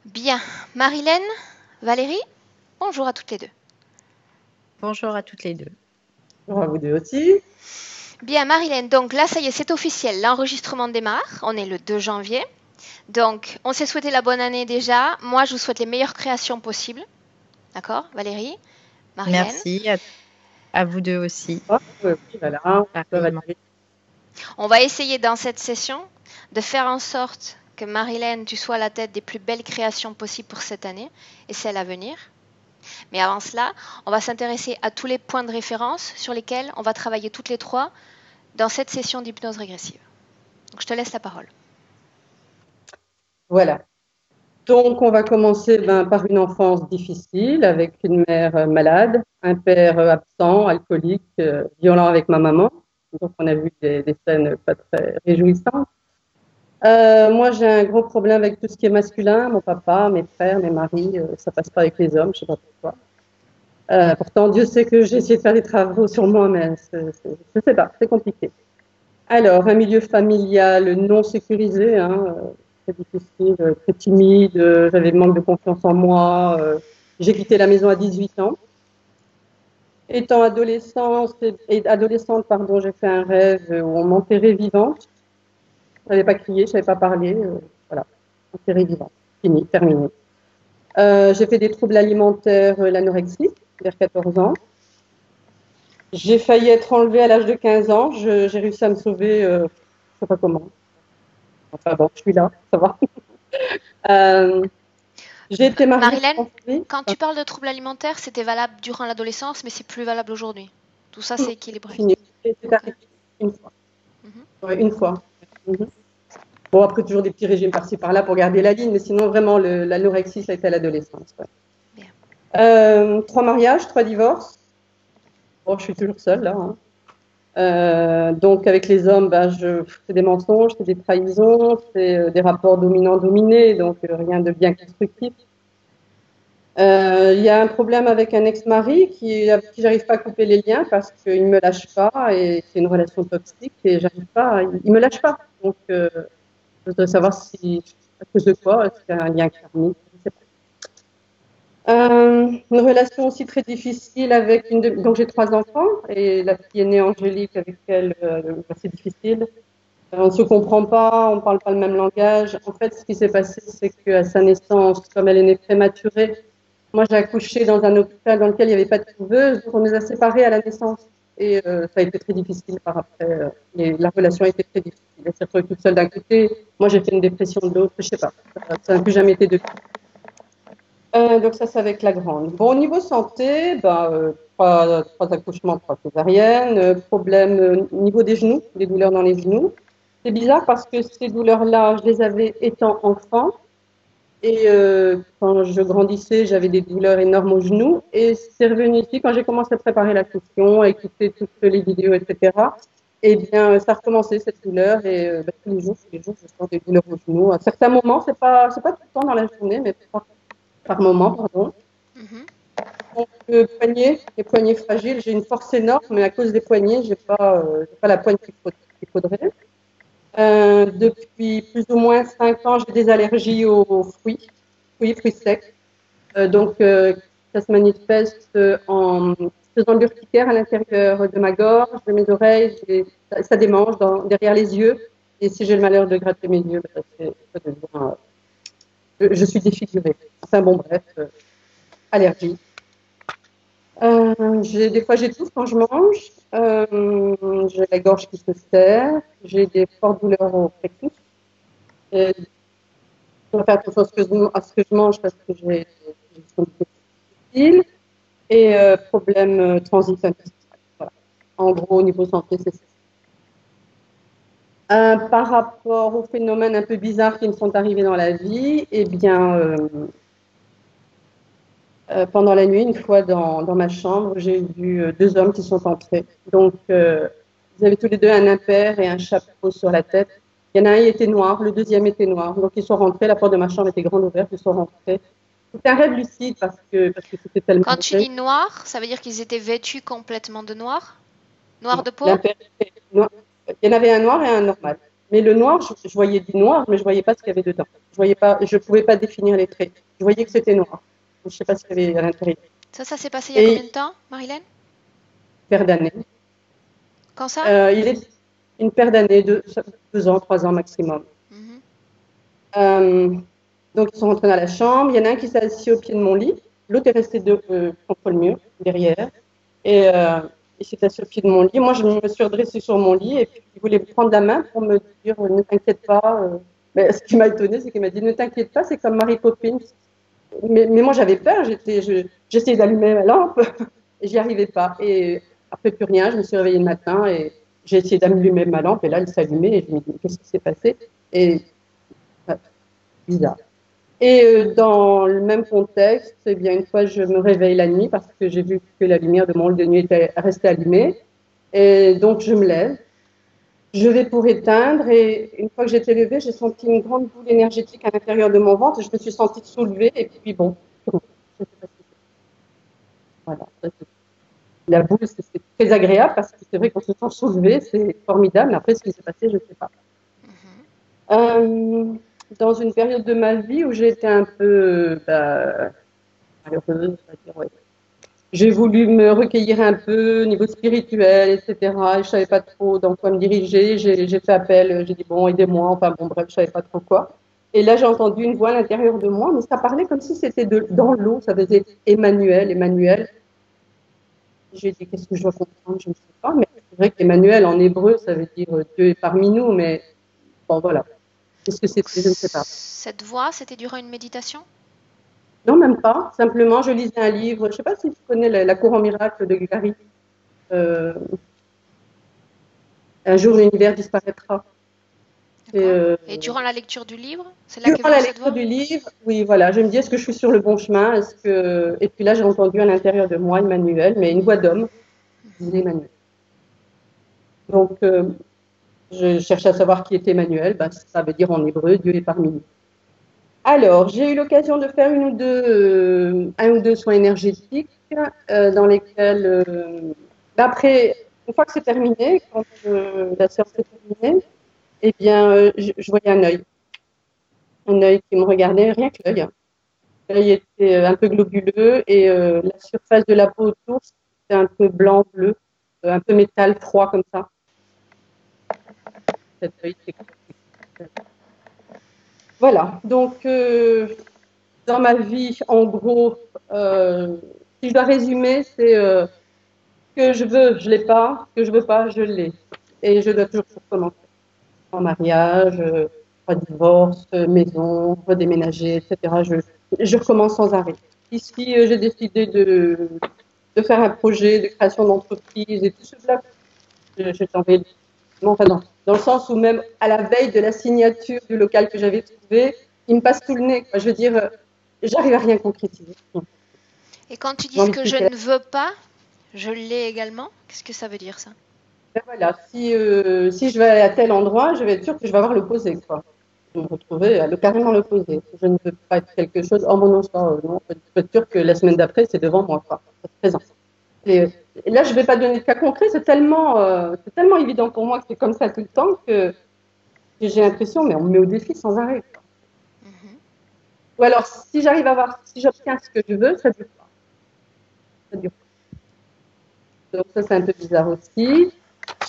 Bien. Marilène, Valérie, bonjour à toutes les deux. Bonjour à toutes les deux. Bonjour à vous deux aussi. Bien, Marilène, donc là, ça y est, c'est officiel. L'enregistrement démarre. On est le 2 janvier. Donc, on s'est souhaité la bonne année déjà. Moi, je vous souhaite les meilleures créations possibles. D'accord, Valérie, Marilène. Merci à vous deux aussi, Ah, oui, voilà, pareillement. On va essayer dans cette session de faire en sorte que Marilène, tu sois à la tête des plus belles créations possibles pour cette année et celle à venir. Mais avant cela, on va s'intéresser à tous les points de référence sur lesquels on va travailler toutes les trois dans cette session d'hypnose régressive. Donc, je te laisse la parole. Voilà. Donc, on va commencer par une enfance difficile avec une mère malade, un père absent, alcoolique, violent avec ma maman. Donc, on a vu des scènes pas très réjouissantes. Moi, j'ai un gros problème avec tout ce qui est masculin. Mon papa, mes frères, mes maris, ça passe pas avec les hommes, je sais pas pourquoi. Pourtant, Dieu sait que j'ai essayé de faire des travaux sur moi, mais je sais pas, c'est compliqué. Alors, un milieu familial non sécurisé, hein, très difficile, très timide, j'avais manque de confiance en moi. J'ai quitté la maison à 18 ans. Étant adolescente, pardon, j'ai fait un rêve où on m'enterrait vivante. Je n'avais pas crié, je savais pas parler. Voilà, enterrée vivante. Fini, terminé. J'ai fait des troubles alimentaires, l'anorexie, vers 14 ans. J'ai failli être enlevée à l'âge de 15 ans. J'ai réussi à me sauver, je sais pas comment. Enfin bon, je suis là, ça va. J'ai été mariée Marilène, en Syrie. quand tu parles de troubles alimentaires, c'était valable durant l'adolescence, mais c'est plus valable aujourd'hui. Tout ça, c'est équilibré. Fini. C'est Ok. arrivé une fois. Mhm. Ouais, une fois. Mhm. Bon, après, toujours des petits régimes par-ci par-là pour garder la ligne, mais sinon, vraiment, l'anorexie, ça a été à l'adolescence. Ouais. Bien. 3 mariages, 3 divorces. Bon, je suis toujours seule, là. Hein. Donc, avec les hommes, je fais des mensonges, c'est des trahisons, c'est des rapports dominants-dominés, donc rien de bien constructif. Il y a un problème avec un ex-mari avec qui j'arrive pas à couper les liens parce qu'il me lâche pas et c'est une relation toxique et j'arrive pas, il me lâche pas. Donc, je voudrais savoir si, à cause de quoi, est-ce qu'il y a un lien karmique, je sais pas. Une relation aussi très difficile avec donc j'ai 3 enfants et la fille aînée Angélique avec elle, c'est difficile. On ne se comprend pas, on ne parle pas le même langage. En fait, ce qui s'est passé, c'est qu'à sa naissance, comme elle est née prématurée, moi j'ai accouché dans un hôpital dans lequel il n'y avait pas de couveuse, donc on nous a séparés à la naissance. Et ça a été très difficile par après. La relation a été très difficile. Elle s'est retrouvée toute seule d'un côté, moi j'ai fait une dépression de l'autre, je sais pas. Ça n'a plus jamais été de donc ça, c'est avec la grande. Bon, au niveau santé, 3 accouchements, 3 césariennes, problème au niveau des genoux, des douleurs dans les genoux. C'est bizarre parce que ces douleurs-là, je les avais étant enfant. Et quand je grandissais, j'avais des douleurs énormes aux genoux. Et c'est revenu ici quand j'ai commencé à préparer la question, à écouter toutes les vidéos, etc. Eh bien, ça a recommencé cette douleur. Et tous les jours, je sens des douleurs aux genoux. À certains moments, c'est pas tout le temps dans la journée, mais par moment, pardon. Mhm. Donc, les poignets fragiles, j'ai une force énorme, mais à cause des poignets, j'ai pas la poigne qu'il faudrait. Depuis plus ou moins 5 ans, j'ai des allergies aux fruits secs. Ça se manifeste en faisant de l'urticaire à l'intérieur de ma gorge, de mes oreilles, ça démange derrière les yeux. Et si j'ai le malheur de gratter mes yeux, ça devient, je suis défigurée. Enfin bon, bref, allergie. Des fois, j'étouffe quand je mange. J'ai la gorge qui se serre. J'ai des fortes douleurs au plexus. Je dois faire attention à ce que je mange parce que j'ai des difficiles. Et problème transit intestinal. Voilà. En gros, au niveau santé, c'est ça. Par rapport aux phénomènes un peu bizarres qui me sont arrivés dans la vie, eh bien, pendant la nuit, une fois dans ma chambre, j'ai vu 2 hommes qui sont entrés. Donc, ils avaient tous les deux un impair et un chapeau sur la tête. Il y en a un qui était noir, le deuxième était noir. Donc, ils sont rentrés, la porte de ma chambre était grande ouverte, ils sont rentrés. C'était un rêve lucide parce que c'était tellement Quand tu vrai. dis noir, ça veut dire qu'ils étaient vêtus complètement de noir? Noir Non, de peau? l'impair était noir. Il y en avait un noir et un normal. Mais le noir, je voyais du noir, mais je voyais pas ce qu'il y avait dedans. Je pouvais pas définir les traits. Je voyais que c'était noir. Je sais pas ce qu'il y avait à l'intérieur. Ça s'est passé il y a Et combien de temps, Marilyn? paire d'années. Quand ça? Il est une paire d'années, 2 ans, 3 ans maximum. Mhm. Donc ils sont rentrés dans la chambre. Il y en a un qui s'est assis au pied de mon lit, l'autre est resté contre le mur derrière. Et il s'est assis au pied de mon lit. Moi, je me suis redressée sur mon lit et puis il voulait me prendre la main pour me dire ne t'inquiète pas. Mais ce qui m'a étonnée, c'est qu'il m'a dit ne t'inquiète pas, c'est comme Mary Poppins. Mais moi, j'avais peur. J'essayais d'allumer ma lampe et j'y arrivais pas. Et après, plus rien. Je me suis réveillée le matin et j'ai essayé d'allumer ma lampe et là, elle s'allumait et je me dis qu'est-ce qui s'est passé? Et bizarre. Et dans le même contexte, eh bien, une fois, je me réveille la nuit parce que j'ai vu que la lumière de mon lit de nuit était restée allumée. Et donc, je me lève. Je vais pour éteindre et une fois que j'étais levée, j'ai senti une grande boule énergétique à l'intérieur de mon ventre. Je me suis sentie soulevée et puis bon, c'est bon. Je sais pas ce que c'est. Voilà. La boule, c'est très agréable parce que c'est vrai qu'on se sent soulevé, c'est formidable. Mais après, ce qui s'est passé, je ne sais pas. Dans une période de ma vie où j'ai été un peu malheureuse, c'est-à-dire, ouais. J'ai voulu me recueillir un peu au niveau spirituel, etc. Et je savais pas trop dans quoi me diriger. J'ai fait appel, j'ai dit bon, aidez-moi. Enfin bon, bref, je savais pas trop quoi. Et là, j'ai entendu une voix à l'intérieur de moi, mais ça parlait comme si c'était dans l'eau. Ça faisait Emmanuel, Emmanuel. J'ai dit qu'est-ce que je dois comprendre, je ne sais pas. Mais c'est vrai qu'Emmanuel en hébreu, ça veut dire Dieu est parmi nous. Mais bon, voilà. Qu'est-ce que c'était, je ne sais pas. Cette voix, c'était durant une méditation? Non, même pas. Simplement, je lisais un livre. Je ne sais pas si tu connais La Cour en miracle de Gary. Un jour, l'univers disparaîtra. Et durant la lecture du livre, c'est là que Durant vient la cette voix? lecture du livre, oui, voilà, je me dis, est-ce que je suis sur le bon chemin? Et puis là, j'ai entendu à l'intérieur de moi Emmanuel, mais une voix d'homme, qui disait Emmanuel. Donc, je cherchais à savoir qui était Emmanuel. Ben, ça veut dire en hébreu, Dieu est parmi nous. Alors, j'ai eu l'occasion de faire un ou deux soins énergétiques dans lesquels, après, une fois que c'est terminé, quand la séance est terminée, eh bien, je voyais un œil qui me regardait, rien que l'œil. L'œil était un peu globuleux et la surface de la peau autour, c'était un peu blanc, bleu, un peu métal froid comme ça. Cet œil, voilà, donc dans ma vie, en gros, si je dois résumer, c'est que je veux, je l'ai pas, que je veux pas, je l'ai. Et je dois toujours recommencer. En mariage, divorce, maison, redéménager, etc. Je recommence sans arrêt. Ici, j'ai décidé de faire un projet de création d'entreprise et tout cela. Je t'envoie enfin, dans le sens où même à la veille de la signature du local que j'avais trouvé, il me passe tout le nez. Quoi. Je veux dire, j'arrive à rien concrétiser. Et quand tu dis ce que je ne veux pas, je l'ai également, qu'est-ce que ça veut dire ça? Ben voilà, si je vais à tel endroit, je vais être sûre que je vais avoir l'opposé. Je vais me retrouver à carrément l'opposé. Je ne veux pas être quelque chose. Oh mon non, ça, non. Je peux être sûre que la semaine d'après, c'est devant moi. C'est présent. Et là, je ne vais pas donner de cas concret. C'est tellement évident pour moi que c'est comme ça tout le temps que j'ai l'impression, mais on me met au défi sans arrêt. Ou alors, si j'obtiens ce que je veux, ça dure pas. Ça dure pas. Donc ça, c'est un peu bizarre aussi.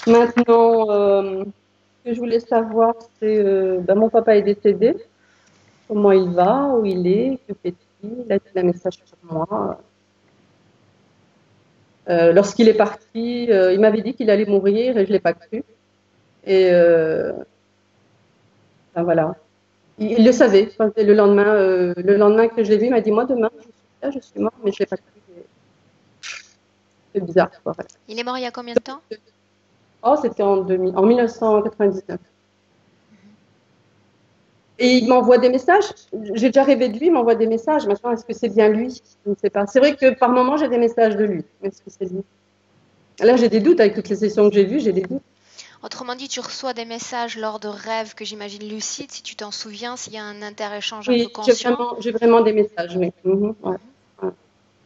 Maintenant, ce que je voulais savoir, c'est mon papa est décédé. Comment il va, où il est, que fait-il? Il a dit un message pour moi. Lorsqu'il est parti, il m'avait dit qu'il allait mourir et je l'ai pas cru. Et enfin, voilà. Il le savait. Le lendemain que je l'ai vu, il m'a dit moi demain, je suis mort, mais je l'ai pas cru. C'est bizarre. Quoi, ouais. Il est mort il y a combien de temps? Oh, c'était en 1999. Et il m'envoie des messages. J'ai déjà rêvé de lui, il m'envoie des messages. Maintenant, est-ce que c'est bien lui? Je ne sais pas. C'est vrai que par moments, j'ai des messages de lui. Est-ce que c'est lui? Là, j'ai des doutes avec toutes les sessions que j'ai vues, j'ai des doutes. Autrement dit, tu reçois des messages lors de rêves que j'imagine lucides, si tu t'en souviens, s'il y a un interéchange un peu conscient. J'ai vraiment des messages, oui. Ouais.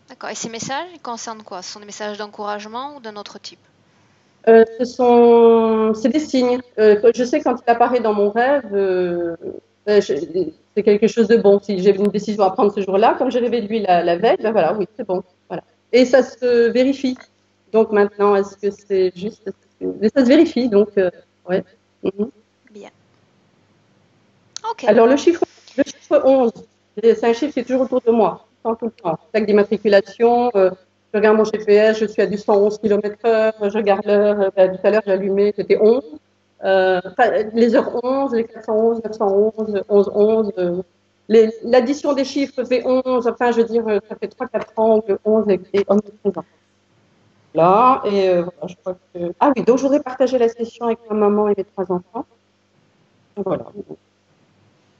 D'accord. Et ces messages, ils concernent quoi? Ce sont des messages d'encouragement ou d'un autre type? C'est des signes. Je sais quand il apparaît dans mon rêve, c'est quelque chose de bon. Si j'ai une décision à prendre ce jour-là, comme j'ai rêvé de lui la veille, ben voilà, oui, c'est bon. Voilà. Et ça se vérifie. Donc maintenant, est-ce que c'est juste? Mais ça se vérifie, donc ouais. Mhm. Bien. Ok. Alors le chiffre 11, c'est un chiffre qui est toujours autour de moi, tout le temps. Plaque d'immatriculation, je regarde mon GPS, je suis à du 111 km/h, je regarde l'heure, tout à l'heure j'ai allumé, c'était 11. Les heures 11, les 411, 911, 11, 11. L'addition des chiffres fait 11, enfin je veux dire, ça fait 3-4 ans que 11 est omniprésent. Là, et voilà, je crois que... Ah oui, donc je voudrais partager la session avec ma maman et mes 3 enfants. Voilà,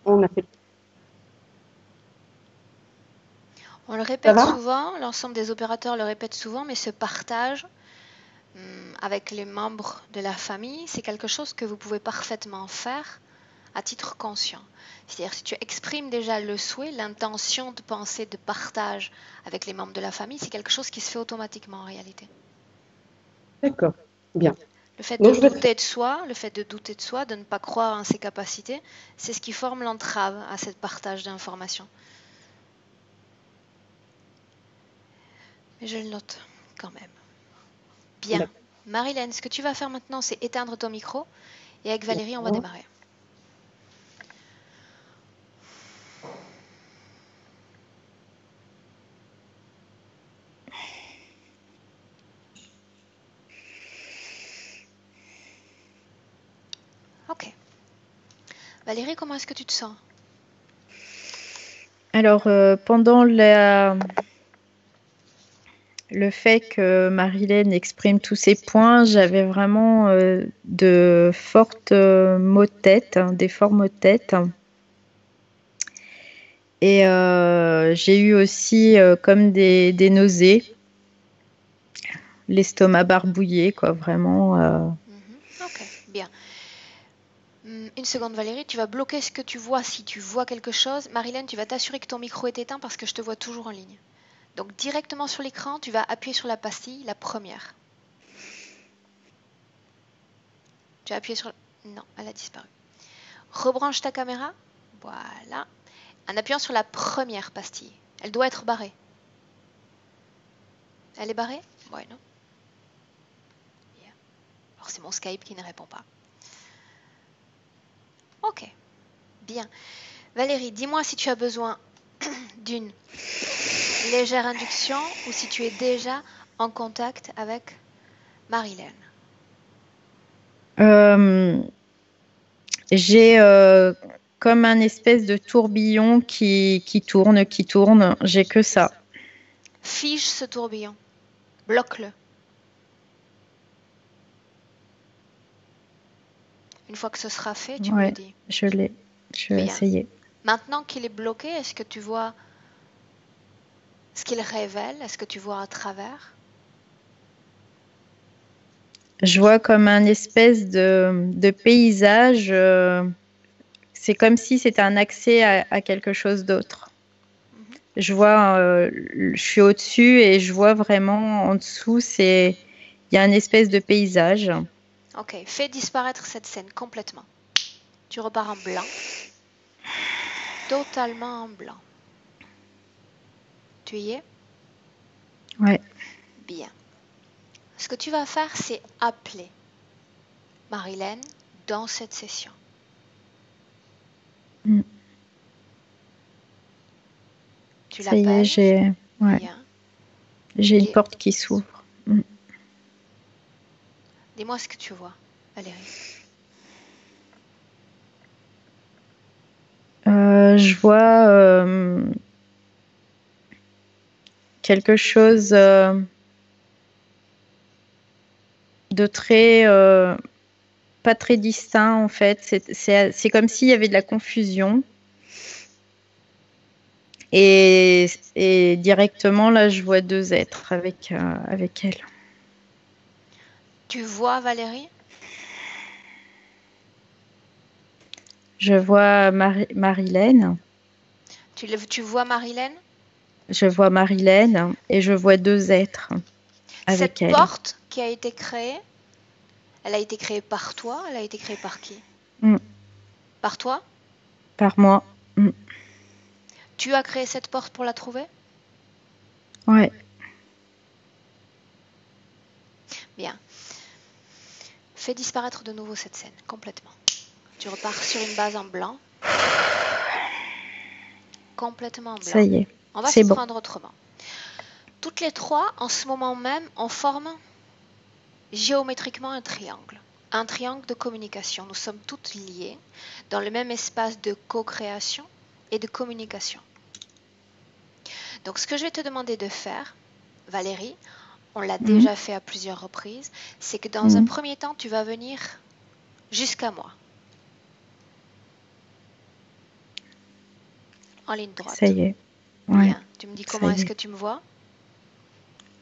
on a fait. On le Ça répète va? souvent, l'ensemble des opérateurs le répètent souvent, mais ce partage avec les membres de la famille, c'est quelque chose que vous pouvez parfaitement faire à titre conscient. C'est-à-dire si tu exprimes déjà le souhait, l'intention de penser de partage avec les membres de la famille, c'est quelque chose qui se fait automatiquement en réalité. D'accord, bien. Le fait Donc, de douter de soi, de ne pas croire en ses capacités, c'est ce qui forme l'entrave à ce partage d'informations. Mais je le note quand même. Bien. d'accord. Marilyn, ce que tu vas faire maintenant, c'est éteindre ton micro. Et avec Valérie, on va démarrer. Ok. Valérie, comment est-ce que tu te sens? Alors, pendant le fait que Marilyn exprime tous ses points, j'avais vraiment de fortes maux de tête, des forts maux de tête. Et j'ai eu aussi comme des nausées, l'estomac barbouillé, quoi, vraiment. Ok, bien. Une seconde Valérie, tu vas bloquer ce que tu vois si tu vois quelque chose. Marilyn, tu vas t'assurer que ton micro est éteint parce que je te vois toujours en ligne. Donc directement sur l'écran, tu vas appuyer sur la pastille, la première. Tu as appuyé sur... Non, elle a disparu. Rebranche ta caméra. Voilà. En appuyant sur la première pastille. Elle doit être barrée. Elle est barrée? Ouais, non. Bien. Alors c'est mon Skype qui ne répond pas. Ok. Bien. Valérie, dis-moi si tu as besoin d'une légère induction ou si tu es déjà en contact avec Marilyn. J'ai comme un espèce de tourbillon qui tourne. J'ai que ça. Fige ce tourbillon. Bloque-le. Une fois que ce sera fait, tu me le dis. Je l'ai. Je vais essayer. Maintenant qu'il est bloqué, est-ce que tu vois ce qu'il révèle? Est-ce que tu vois à travers? Je vois comme un espèce de paysage. C'est comme si c'était un accès à quelque chose d'autre. Je vois, je suis au-dessus et je vois vraiment en dessous, il y a une espèce de paysage. Ok, fais disparaître cette scène complètement. Tu repars en blanc. Totalement en blanc. Tu y es? Ouais. Bien. Ce que tu vas faire, c'est appeler Marilyn dans cette session. Tu ça y l'appelles? est, j'ai une porte qui s'ouvre. Dis-moi ce que tu vois, Valérie. Je vois quelque chose de très pas très distinct en fait. C'est comme s'il y avait de la confusion. Et directement là, je vois 2 êtres avec elle. Tu vois Valérie? Je vois Marilyn. Tu vois Marilyn? Je vois Marilyn et je vois 2 êtres avec elle. Cette porte qui a été créée, Elle a été créée par toi, elle a été créée par qui? Mm. Par toi? Par moi. Mm. Tu as créé cette porte pour la trouver? Ouais. Bien. Fais disparaître de nouveau cette scène, complètement. Tu repars sur une base en blanc. Complètement en blanc. Ça y est. On va C'est s'y bon. prendre autrement. Toutes les trois, en ce moment même, on forme géométriquement un triangle. Un triangle de communication. Nous sommes toutes liées dans le même espace de co-création et de communication. Donc ce que je vais te demander de faire, Valérie, on l'a déjà fait à plusieurs reprises, c'est que dans un premier temps, tu vas venir jusqu'à moi. En ligne droite. Ça y est. Bien. Ouais. Tu me dis comment est-ce que tu me vois?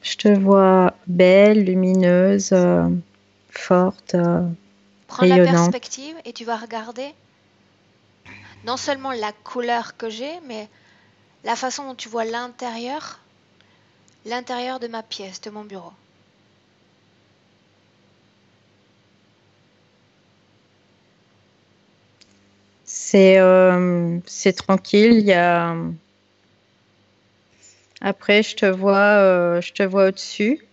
Je te vois belle, lumineuse, forte, Prends la rayonnante. perspective et tu vas regarder non seulement la couleur que j'ai, mais la façon dont tu vois l'intérieur de ma pièce, de mon bureau. C'est tranquille. Il y a... Après, je te vois au-dessus.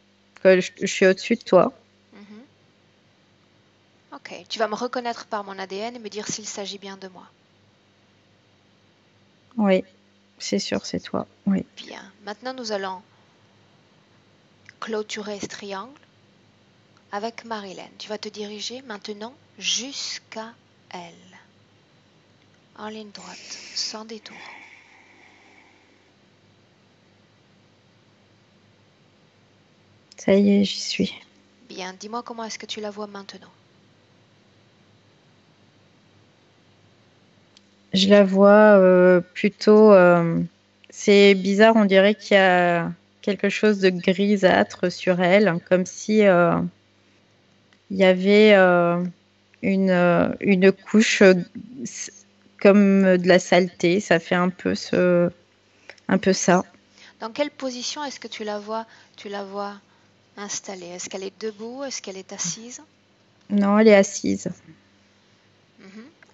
Je suis au-dessus de toi. Ok, tu vas me reconnaître par mon ADN et me dire s'il s'agit bien de moi. Oui, c'est sûr, c'est toi. Oui. Bien, maintenant nous allons clôturer ce triangle avec Marilyn. Tu vas te diriger maintenant jusqu'à elle. En ligne droite, sans détour. Ça y est, j'y suis. Bien, dis-moi comment est-ce que tu la vois maintenant. Je la vois plutôt... c'est bizarre, on dirait qu'il y a quelque chose de grisâtre sur elle, comme si il y avait une couche comme de la saleté. Ça fait un peu ça. Dans quelle position est-ce que tu la vois installée? Est-ce qu'elle est debout? Est-ce qu'elle est assise? Non, elle est assise.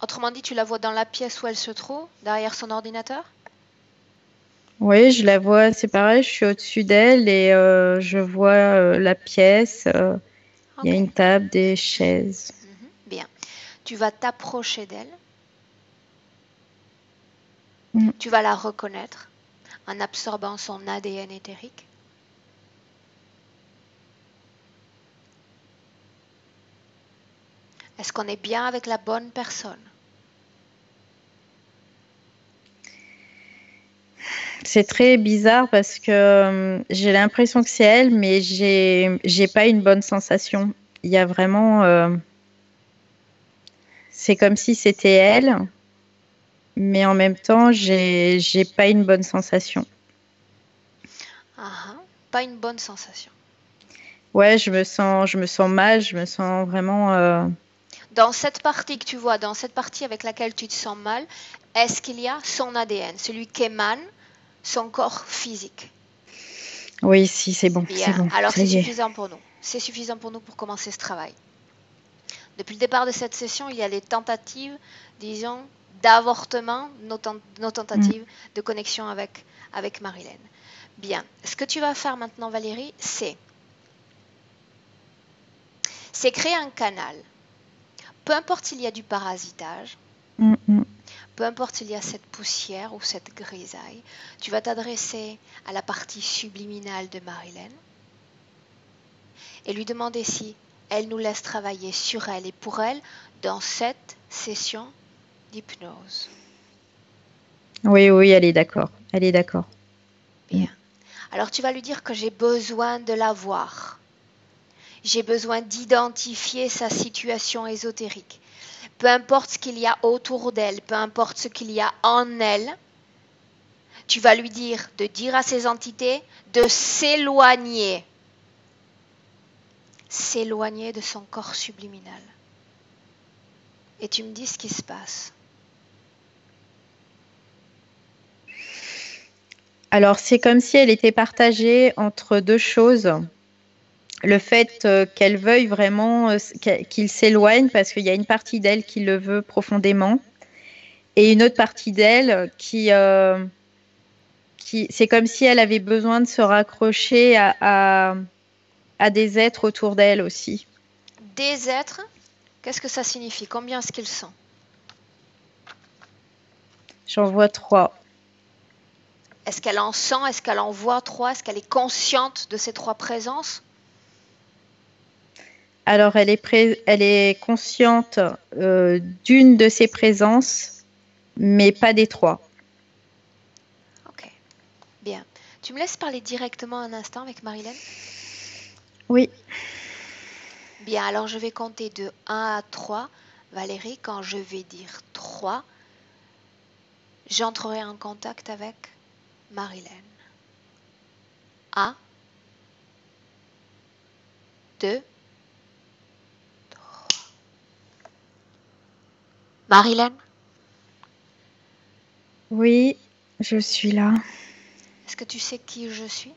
Autrement dit, tu la vois dans la pièce où elle se trouve, derrière son ordinateur? Oui, je la vois, c'est pareil, je suis au-dessus d'elle et je vois la pièce. Il y a une table, des chaises. Bien. Tu vas t'approcher d'elle. Tu vas la reconnaître en absorbant son ADN éthérique. Est-ce qu'on est bien avec la bonne personne? C'est très bizarre parce que j'ai l'impression que c'est elle, mais j'ai pas une bonne sensation. Il y a vraiment, c'est comme si c'était elle, mais en même temps, j'ai pas une bonne sensation. Pas une bonne sensation. Ouais, je me sens mal, je me sens vraiment. Dans cette partie que tu vois, dans cette partie avec laquelle tu te sens mal, est-ce qu'il y a son ADN, celui qu'émane son corps physique? Oui, si, c'est bon. Bien, c'est bon, alors ça c'est y est. suffisant pour nous. C'est suffisant pour nous pour commencer ce travail. Depuis le départ de cette session, il y a les tentatives, disons, d'avortement, nos tentatives de connexion avec Marilyn. Bien, ce que tu vas faire maintenant, Valérie, c'est créer un canal. Peu importe s'il y a du parasitage, peu importe s'il y a cette poussière ou cette grisaille, tu vas t'adresser à la partie subliminale de Marilyn et lui demander si elle nous laisse travailler sur elle et pour elle dans cette session d'hypnose. Oui, oui, elle est d'accord. Elle est d'accord. Bien. Alors tu vas lui dire que j'ai besoin de la voir. J'ai besoin d'identifier sa situation ésotérique. Peu importe ce qu'il y a autour d'elle, peu importe ce qu'il y a en elle, tu vas lui dire de dire à ces entités de s'éloigner. S'éloigner de son corps subliminal. Et tu me dis ce qui se passe. Alors, c'est comme si elle était partagée entre deux choses. le fait qu'elle veuille vraiment qu'il s'éloigne parce qu'il y a une partie d'elle qui le veut profondément et une autre partie d'elle qui c'est comme si elle avait besoin de se raccrocher à des êtres autour d'elle aussi. Des êtres, qu'est-ce que ça signifie? Combien est-ce qu'ils sont? J'en vois 3. Est-ce qu'elle en sent? Est-ce qu'elle en voit 3? Est-ce qu'elle est consciente de ces 3 présences? Alors, elle est consciente d'une de ses présences, mais pas des 3. Ok, bien. Tu me laisses parler directement un instant avec Marilyn? Oui. Bien, alors je vais compter de 1 à 3. Valérie, quand je vais dire 3, j'entrerai en contact avec Marilyn. 1, 2, 3. Marilyn, Oui, je suis là. est-ce que tu sais qui je suis?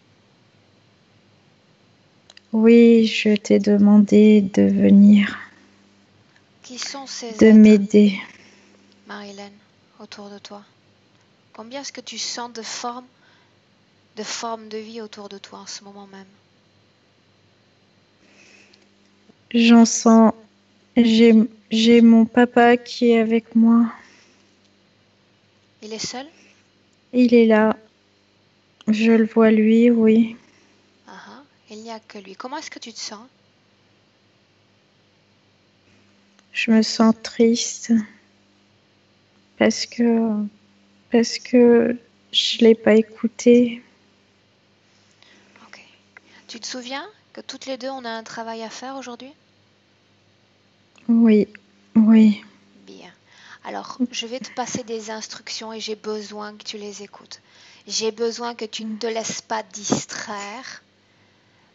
Oui, je t'ai demandé de venir, Qui sont ces de êtres, m'aider. Marilyn, autour de toi? Combien est-ce que tu sens de formes de vie autour de toi en ce moment même? J'en sens. J'ai mon papa qui est avec moi. Il est seul? Il est là. Je le vois lui, oui. Il n'y a que lui. Comment est-ce que tu te sens? Je me sens triste parce que je l'ai pas écouté. Ok. Tu te souviens que toutes les deux on a un travail à faire aujourd'hui? Oui, oui. Bien. Alors, je vais te passer des instructions et j'ai besoin que tu les écoutes. J'ai besoin que tu ne te laisses pas distraire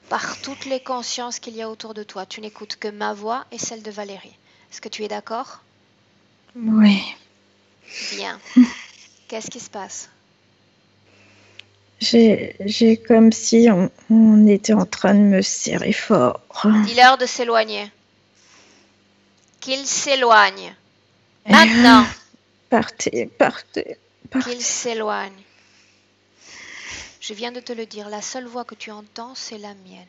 par toutes les consciences qu'il y a autour de toi. Tu n'écoutes que ma voix et celle de Valérie. Est-ce que tu es d'accord? Oui. Bien. Qu'est-ce qui se passe? J'ai comme si on était en train de me serrer fort. Dis-leur de s'éloigner. Qu'ils s'éloignent. Maintenant. Partez. Qu'ils s'éloignent. Je viens de te le dire, la seule voix que tu entends, c'est la mienne.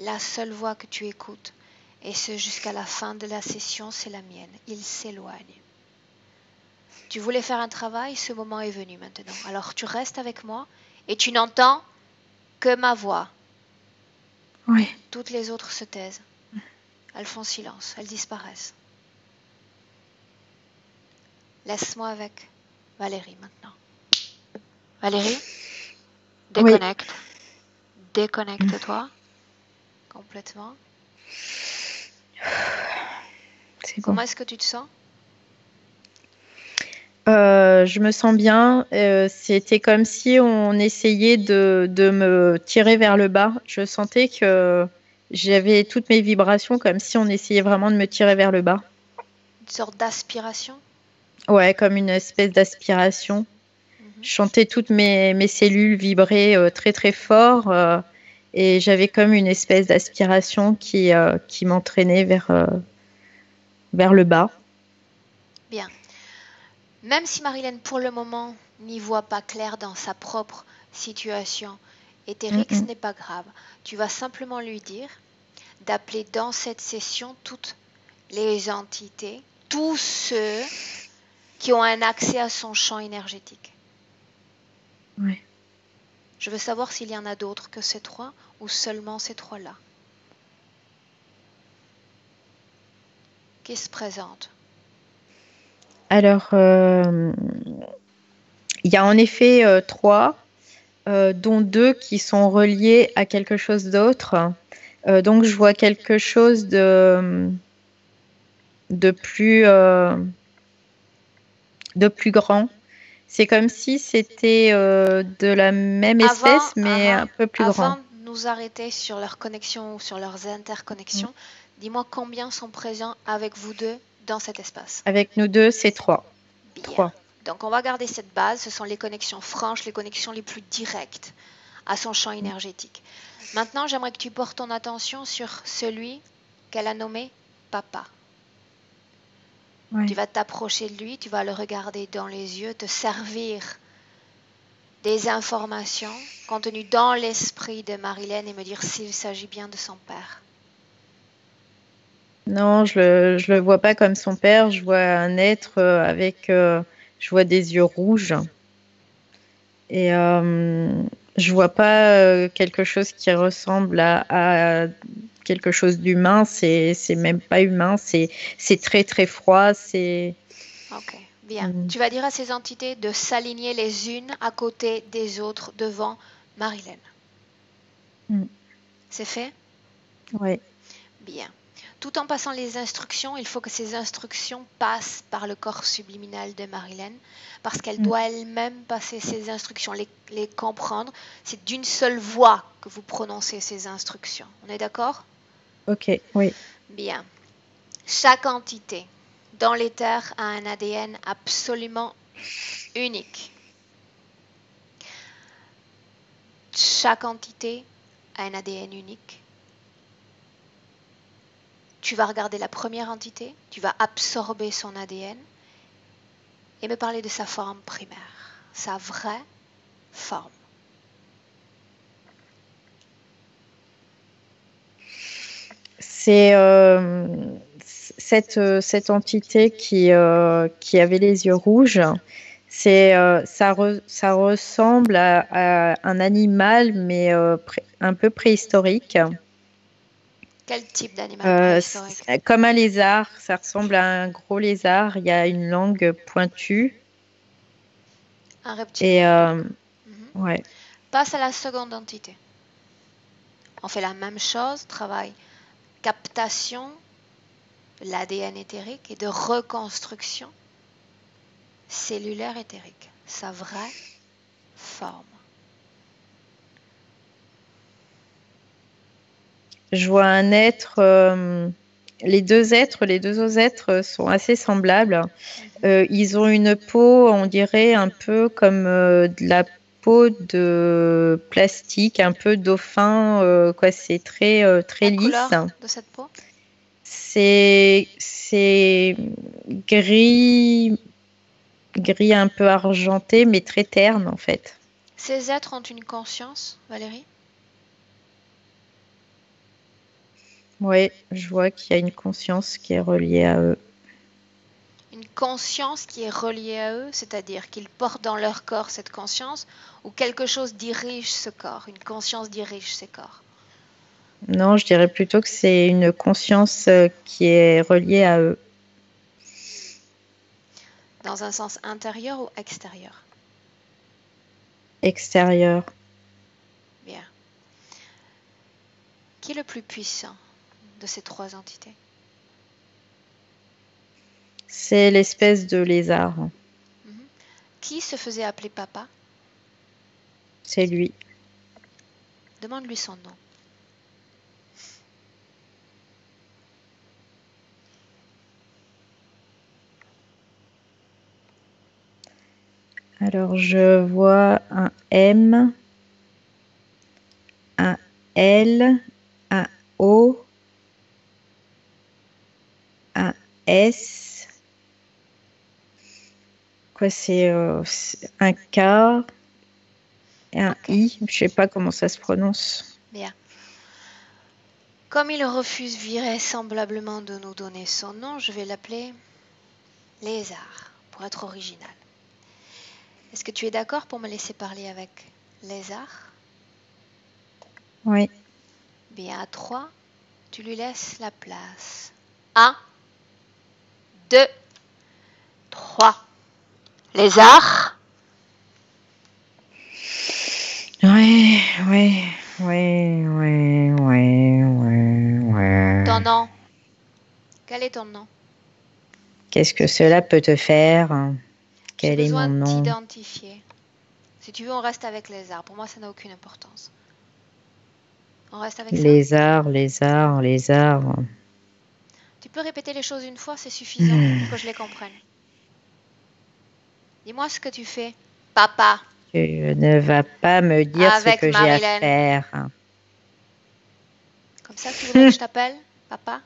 La seule voix que tu écoutes, et ce jusqu'à la fin de la session, c'est la mienne. Ils s'éloignent. Tu voulais faire un travail, ce moment est venu maintenant. Alors tu restes avec moi et tu n'entends que ma voix. Oui. Toutes les autres se taisent. Elles font silence, elles disparaissent. Laisse-moi avec Valérie maintenant. Valérie, déconnecte. Oui. Déconnecte-toi complètement. C'est bon. Comment est-ce que tu te sens? Je me sens bien. C'était comme si on essayait de me tirer vers le bas. Je sentais que j'avais toutes mes vibrations comme si on essayait vraiment de me tirer vers le bas. Une sorte d'aspiration? Ouais, comme une espèce d'aspiration. Je sentais toutes mes cellules vibrer très très fort et j'avais comme une espèce d'aspiration qui m'entraînait vers le bas. Bien. Même si Marilyn, pour le moment, n'y voit pas clair dans sa propre situation éthérique, ce n'est pas grave. Tu vas simplement lui dire d'appeler dans cette session toutes les entités, tous ceux qui ont un accès à son champ énergétique. Ouais. Je veux savoir s'il y en a d'autres que ces 3 ou seulement ces 3-là. Qui se présente? Alors, il y a en effet 3, dont 2 qui sont reliés à quelque chose d'autre. Donc, je vois quelque chose de plus grand. C'est comme si c'était de la même espèce, mais un peu plus grand. Avant de nous arrêter sur leur connexion ou sur leurs interconnexions, dis-moi combien sont présents avec vous deux dans cet espace? Avec nous deux, c'est 3. Bien. Donc on va garder cette base, ce sont les connexions franches, les connexions les plus directes. à son champ énergétique. Maintenant, j'aimerais que tu portes ton attention sur celui qu'elle a nommé papa. Ouais. Tu vas t'approcher de lui, tu vas le regarder dans les yeux, te servir des informations contenues dans l'esprit de Marilyn et me dire s'il s'agit bien de son père. Non, je le vois pas comme son père. Je vois un être avec, je vois des yeux rouges et je vois pas quelque chose qui ressemble à quelque chose d'humain. C'est même pas humain. C'est très très froid. C'est Ok, bien. Tu vas dire à ces entités de s'aligner les unes à côté des autres devant Marilyn. C'est fait? Ouais. Bien. Tout en passant les instructions, il faut que ces instructions passent par le corps subliminal de Marilyn, parce qu'elle doit elle-même passer ces instructions, les comprendre. C'est d'une seule voix que vous prononcez ces instructions. On est d'accord? Ok, oui. Bien. Chaque entité dans l'éther a un ADN absolument unique. Chaque entité a un ADN unique. Tu vas regarder la première entité, tu vas absorber son ADN et me parler de sa forme primaire, sa vraie forme. C'est cette entité qui avait les yeux rouges. Ça ressemble à un animal, mais un peu préhistorique. Quel type d'animal préhistorique? Comme un lézard, ça ressemble à un gros lézard. Il y a une langue pointue. Un reptilien. Ouais. Passe à la seconde entité. On fait la même chose, travail captation de l'ADN éthérique et de reconstruction cellulaire éthérique, sa vraie forme. Je vois un être, les deux autres êtres sont assez semblables. Ils ont une peau, on dirait un peu comme de la peau de plastique, un peu dauphin, quoi. C'est très très La lisse. couleur de cette peau? C'est gris un peu argenté, mais très terne en fait. Ces êtres ont une conscience, Valérie? Oui, je vois qu'il y a une conscience qui est reliée à eux. Une conscience qui est reliée à eux, c'est-à-dire qu'ils portent dans leur corps cette conscience, ou quelque chose dirige ce corps, une conscience dirige ces corps. Non, je dirais plutôt que c'est une conscience qui est reliée à eux. Dans un sens intérieur ou extérieur? Extérieur. Bien. Qui est le plus puissant de ces trois entités? C'est l'espèce de lézard. Qui se faisait appeler papa? C'est lui. Demande-lui son nom. Alors, je vois un M, un L, un O, un S. Quoi, c'est un K et un I. Je sais pas comment ça se prononce. Bien. Comme il refuse vraisemblablement de nous donner son nom, je vais l'appeler Lézard, pour être original. Est-ce que tu es d'accord pour me laisser parler avec Lézard? Oui. Bien, à 3, tu lui laisses la place. 1, 2, 3. Lézard? Ouais. Ton nom? Quel est ton nom? Qu'est-ce que cela peut te faire? J'ai Quel est besoin mon de nom? t'identifier. Si tu veux, on reste avec Lézard. Pour moi, ça n'a aucune importance. On reste avec ça? Lézard. Tu peux répéter les choses une fois, c'est suffisant pour que je les comprenne. Dis-moi ce que tu fais. Papa. Tu ne vas pas me dire ce Avec que j'ai à Marilyn. faire. Comme ça que tu voudrais que je t'appelle, papa?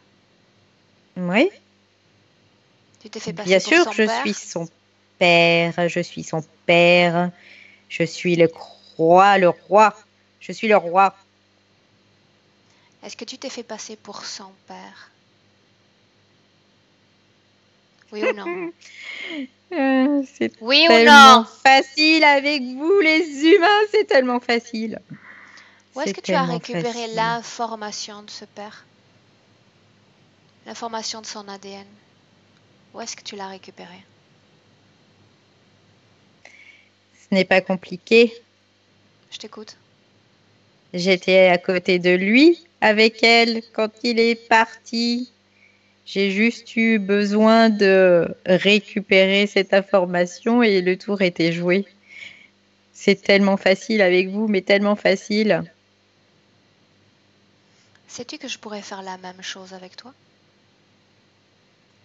Oui, Tu t'es fait passer bien pour sûr, son je père? suis son père, je suis son père, je suis le roi, je suis le roi. Est-ce que tu t'es fait passer pour son père? Oui ou non? C'est Oui ou tellement non? facile avec vous, les humains, c'est tellement facile. Où est-ce C'est que tu as tellement récupéré facile. l'information de ce père? L'information de son ADN? Où est-ce que tu l'as récupéré? Ce n'est pas compliqué. Je t'écoute. J'étais à côté de lui, avec elle, quand il est parti. J'ai juste eu besoin de récupérer cette information et le tour était joué. C'est tellement facile avec vous, mais tellement facile Sais-tu que je pourrais faire la même chose avec toi?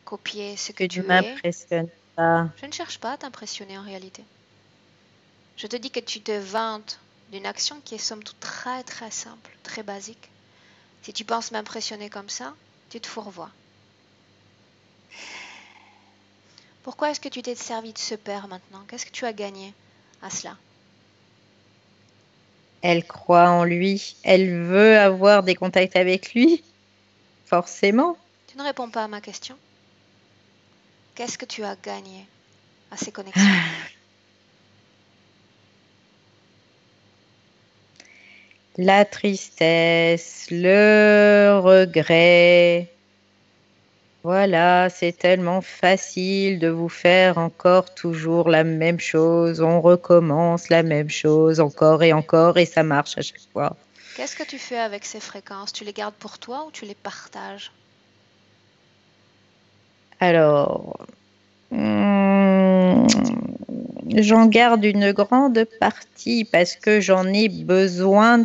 Copier ce que que tu ne tu es? m'impressionnes pas. Je ne cherche pas à t'impressionner en réalité. Je te dis que tu te vantes d'une action qui est somme toute très très simple, très basique. Si tu penses m'impressionner comme ça, tu te fourvoies. Pourquoi est-ce que tu t'es servi de ce père maintenant? Qu'est-ce que tu as gagné à cela? Elle croit en lui. Elle veut avoir des contacts avec lui. Forcément. Tu ne réponds pas à ma question. Qu'est-ce que tu as gagné à ces connexions? La tristesse, le regret. Voilà, c'est tellement facile de vous faire encore toujours la même chose. On recommence la même chose encore et ça marche à chaque fois. Qu'est-ce que tu fais avec ces fréquences? Tu les gardes pour toi ou tu les partages? Alors, j'en garde une grande partie parce que j'en ai besoin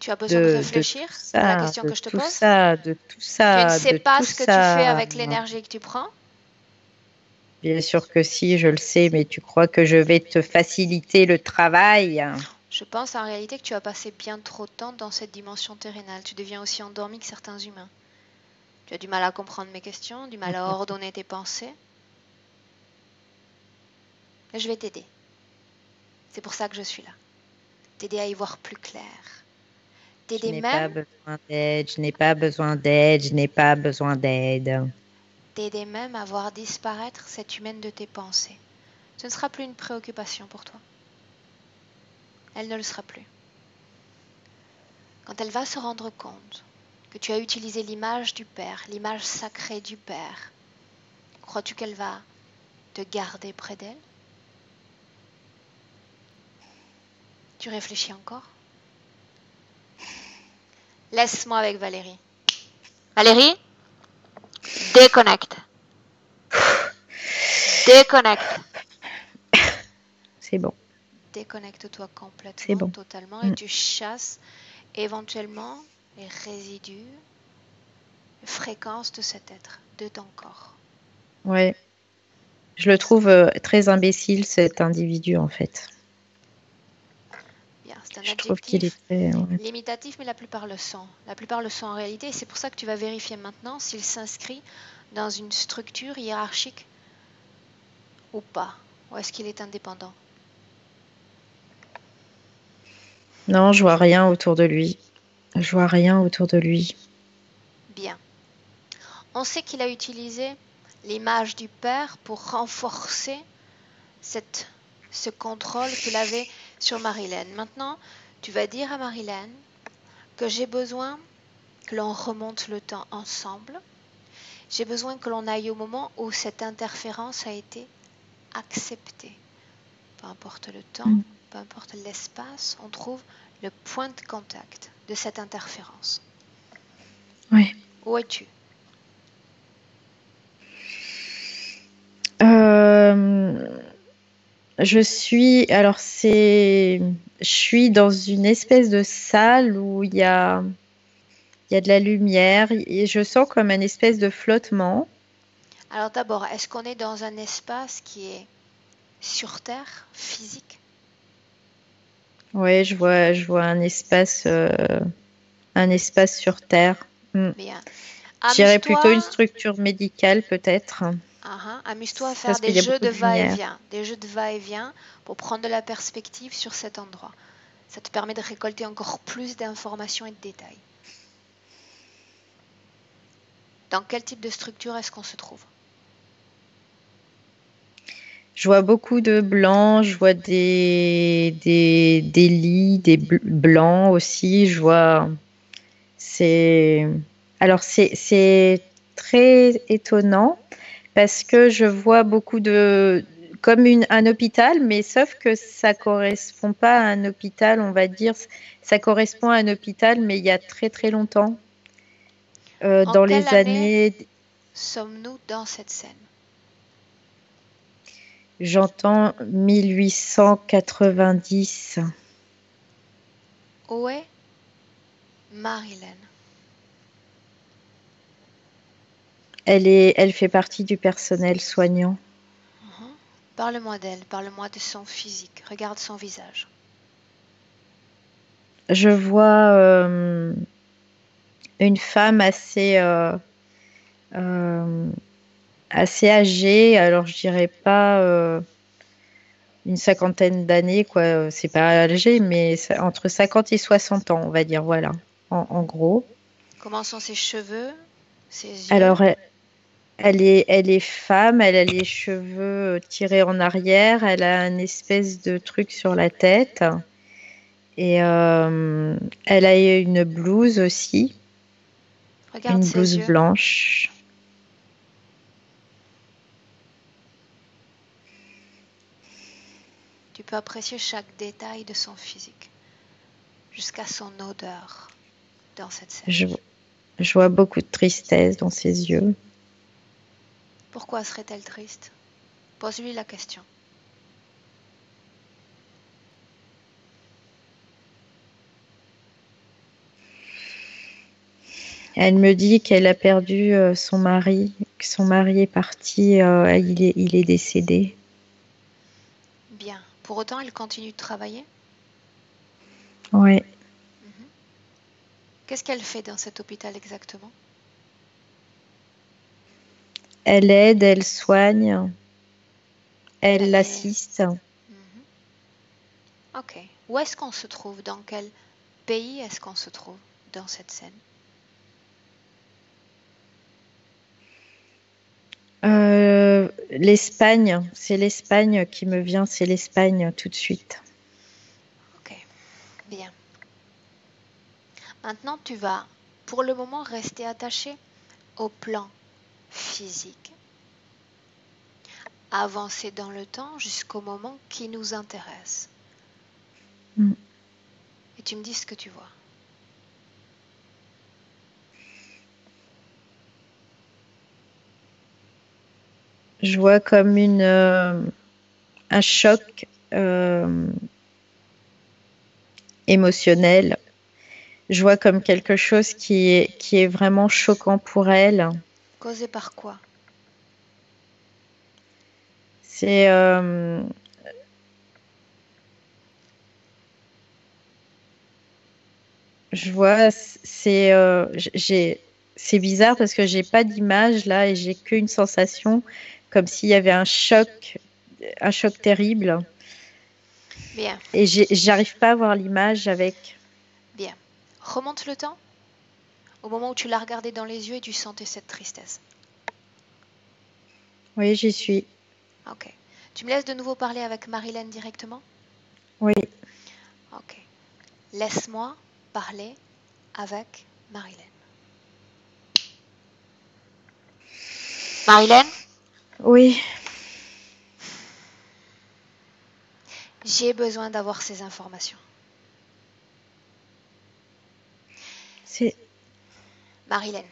Tu as besoin de de réfléchir tout à la ça, question de que je te tout pose? ça, de tout Tu ne ça, sais de pas tout ce que tu fais ça. avec l'énergie que tu prends? Bien sûr que si, je le sais, mais tu crois que je vais te faciliter le travail? Je pense en réalité que tu as passé bien trop de temps dans cette dimension terrénale. Tu deviens aussi endormi que certains humains. Tu as du mal à comprendre mes questions, du mal à ordonner tes pensées. Mais je vais t'aider. C'est pour ça que je suis là. T'aider à y voir plus clair. Je T'aider n'ai même, pas besoin d'aide, je n'ai pas besoin d'aide, je n'ai pas besoin d'aide. t'aider même à voir disparaître cette humaine de tes pensées. Ce ne sera plus une préoccupation pour toi. Elle ne le sera plus. Quand elle va se rendre compte que tu as utilisé l'image du Père, l'image sacrée du Père, crois-tu qu'elle va te garder près d'elle? Tu réfléchis encore? Laisse-moi avec Valérie. Valérie, déconnecte. Déconnecte. C'est bon, Déconnecte-toi c'est complètement, bon. totalement, et tu chasses éventuellement les résidus, les fréquences de cet être, de ton corps. Ouais, je le trouve très imbécile, cet individu, en fait. Bien, c'est un Je trouve qu'il est adjectif très... ouais. limitatif, mais la plupart le sont. La plupart le sont en réalité, et c'est pour ça que tu vas vérifier maintenant s'il s'inscrit dans une structure hiérarchique ou pas, ou est-ce qu'il est indépendant. Non, je vois rien autour de lui. Je vois rien autour de lui. Bien. On sait qu'il a utilisé l'image du père pour renforcer ce contrôle qu'il avait sur Marilyn. Maintenant, tu vas dire à Marilyn que j'ai besoin que l'on remonte le temps ensemble. J'ai besoin que l'on aille au moment où cette interférence a été acceptée. Peu importe le temps, peu importe l'espace, on trouve le point de contact de cette interférence. Ouais. Où es-tu? Je suis dans une espèce de salle où il y a de la lumière et je sens comme un espèce de flottement. Alors d'abord, est-ce qu'on est dans un espace qui est sur Terre, physique? Oui, je vois un espace sur Terre. Bien. Je dirais plutôt Amuse-toi. une structure médicale, peut-être. Amuse-toi à faire Parce des qu'il y a jeux beaucoup de de lumière. va-et-vient, pour prendre de la perspective sur cet endroit. Ça te permet de récolter encore plus d'informations et de détails. Dans quel type de structure est-ce qu'on se trouve? Je vois beaucoup de blancs, je vois des lits, blancs aussi. Je vois. C'est. Alors, c'est très étonnant parce que je vois beaucoup de. Comme un hôpital, mais sauf que ça correspond pas à un hôpital, on va dire. Ça correspond à un hôpital, mais il y a très très longtemps. En Dans quelle les année années. sommes-nous dans cette scène? J'entends 1890. Où est Marilyn? Elle fait partie du personnel soignant. Parle-moi d'elle, parle-moi de son physique. Regarde son visage. Je vois une femme euh, assez âgée. Alors, je dirais pas une cinquantaine d'années, quoi. C'est pas âgé, mais entre 50 et 60 ans, on va dire, voilà, en gros. Comment sont ses cheveux, ses yeux? Alors, elle est femme, elle a les cheveux tirés en arrière, elle a une espèce de truc sur la tête. Et elle a une blouse aussi, Regarde une ses blouse yeux. blanche. Tu peux apprécier chaque détail de son physique, jusqu'à son odeur dans cette scène. Je vois beaucoup de tristesse dans ses yeux. Pourquoi serait-elle triste? Pose-lui la question. Elle me dit qu'elle a perdu son mari, que son mari est parti, il est décédé. Bien. Pour autant, elle continue de travailler? Ouais. Qu'est-ce qu'elle fait dans cet hôpital exactement? Elle aide, elle soigne, elle Elle est... l'assiste. Ok. Où est-ce qu'on se trouve? Dans quel pays est-ce qu'on se trouve dans cette scène? L'Espagne, c'est l'Espagne qui me vient, c'est l'Espagne tout de suite. Ok. Bien. Maintenant, tu vas, pour le moment, rester attaché au plan physique. Avancer dans le temps jusqu'au moment qui nous intéresse. Et tu me dis ce que tu vois. Je vois comme un choc émotionnel. Je vois comme quelque chose qui est vraiment choquant pour elle. Causé par quoi? C'est je vois c'est bizarre parce que j'ai pas d'image là et j'ai qu'une sensation comme s'il y avait un choc terrible. Bien, Et j'arrive pas à voir l'image avec. bien. Remonte le temps au moment où tu l'as regardé dans les yeux et tu sentais cette tristesse. Oui, j'y suis. Ok. Tu me laisses de nouveau parler avec Marilyn directement? Oui. Ok. Laisse-moi parler avec Marilyn. Marilyn, Oui. j'ai besoin d'avoir ces informations. C'est. Marilyn,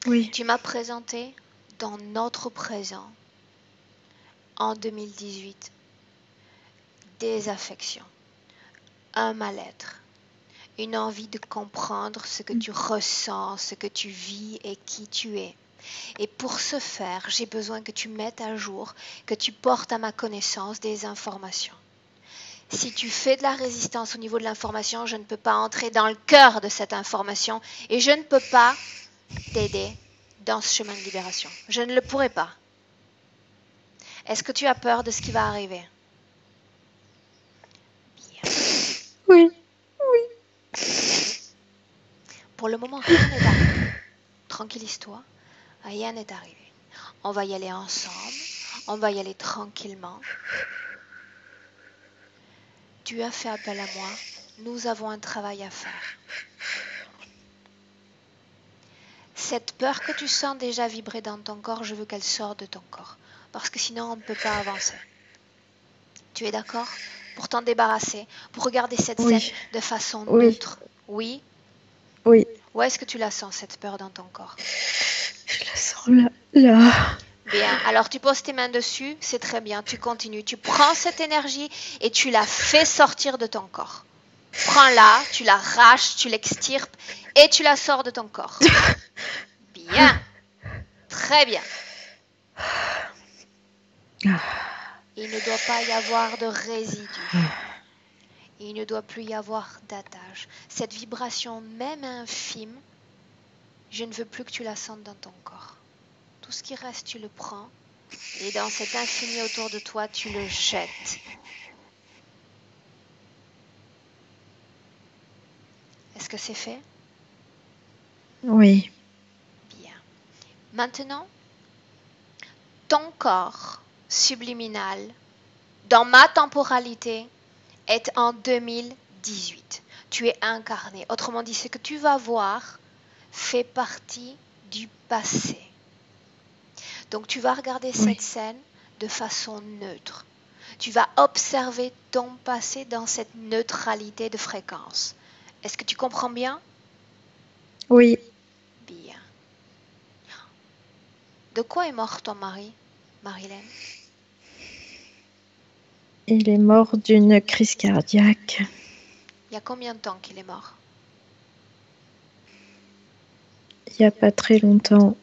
Oui. tu m'as présenté dans notre présent, en 2018, des affections, un mal-être, une envie de comprendre ce que tu ressens, ce que tu vis et qui tu es. Et pour ce faire, j'ai besoin que tu mettes à jour, que tu portes à ma connaissance des informations. Si tu fais de la résistance au niveau de l'information, je ne peux pas entrer dans le cœur de cette information et je ne peux pas t'aider dans ce chemin de libération. Je ne le pourrai pas. Est-ce que tu as peur de ce qui va arriver? Bien. Oui. Pour le moment, rien n'est arrivé. Tranquillise-toi, rien n'est arrivé. On va y aller ensemble, on va y aller tranquillement. Tu as fait appel à moi, nous avons un travail à faire. Cette peur que tu sens déjà vibrer dans ton corps, je veux qu'elle sorte de ton corps, parce que sinon on ne peut pas avancer. Tu es d'accord? Pour t'en débarrasser, pour regarder cette scène de façon neutre. Oui? Oui. Où est-ce que tu la sens, cette peur dans ton corps? Je la sens là. Bien, alors tu poses tes mains dessus, c'est très bien, tu continues. Tu prends cette énergie et tu la fais sortir de ton corps. Prends-la, tu la arraches, tu l'extirpes et tu la sors de ton corps. Bien, très bien. Il ne doit pas y avoir de résidus. Il ne doit plus y avoir d'attache. Cette vibration, même infime, je ne veux plus que tu la sentes dans ton corps. Tout ce qui reste, tu le prends. Et dans cet infini autour de toi, tu le jettes. Est-ce que c'est fait? Oui. Bien. Maintenant, ton corps subliminal, dans ma temporalité, est en 2018. Tu es incarné. Autrement dit, ce que tu vas voir fait partie du passé. Donc tu vas regarder cette scène de façon neutre. Tu vas observer ton passé dans cette neutralité de fréquence. Est-ce que tu comprends bien? Oui. Bien. De quoi est mort ton mari, Marilyn? Il est mort d'une crise cardiaque. Il y a combien de temps qu'il est mort? Il n'y a pas très longtemps.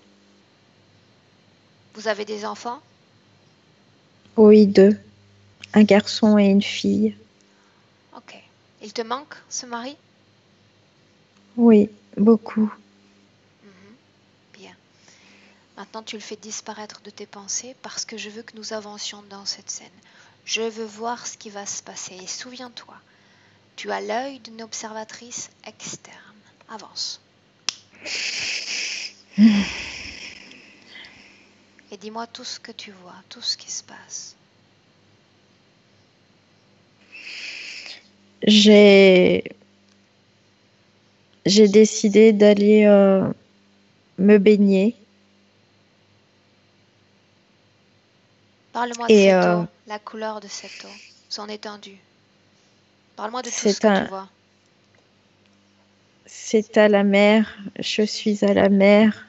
Vous avez des enfants? Oui, 2. Un garçon et une fille. Ok. Il te manque, ce mari? Oui, beaucoup. Bien. Maintenant, tu le fais disparaître de tes pensées parce que je veux que nous avancions dans cette scène. Je veux voir ce qui va se passer. Et souviens-toi, tu as l'œil d'une observatrice externe. Avance. Et dis-moi tout ce que tu vois, tout ce qui se passe. J'ai décidé d'aller me baigner. Parle-moi de cette eau, la couleur de cette eau, son étendue. Parle-moi de tout ce que tu vois. C'est à la mer, je suis à la mer.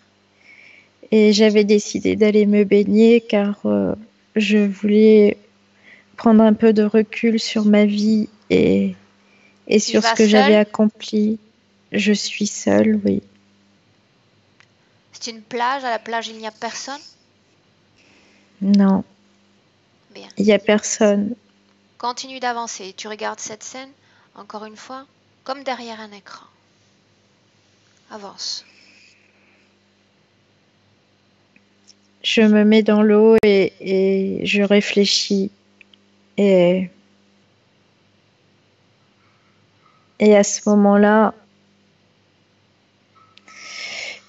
Et j'avais décidé d'aller me baigner car je voulais prendre un peu de recul sur ma vie et sur ce que j'avais accompli. Je suis seule, oui. C'est une plage, à la plage il n'y a personne? Non. Bien. Il n'y a personne. Continue d'avancer. Tu regardes cette scène, encore une fois, comme derrière un écran. Avance. Je me mets dans l'eau et je réfléchis. Et à ce moment-là,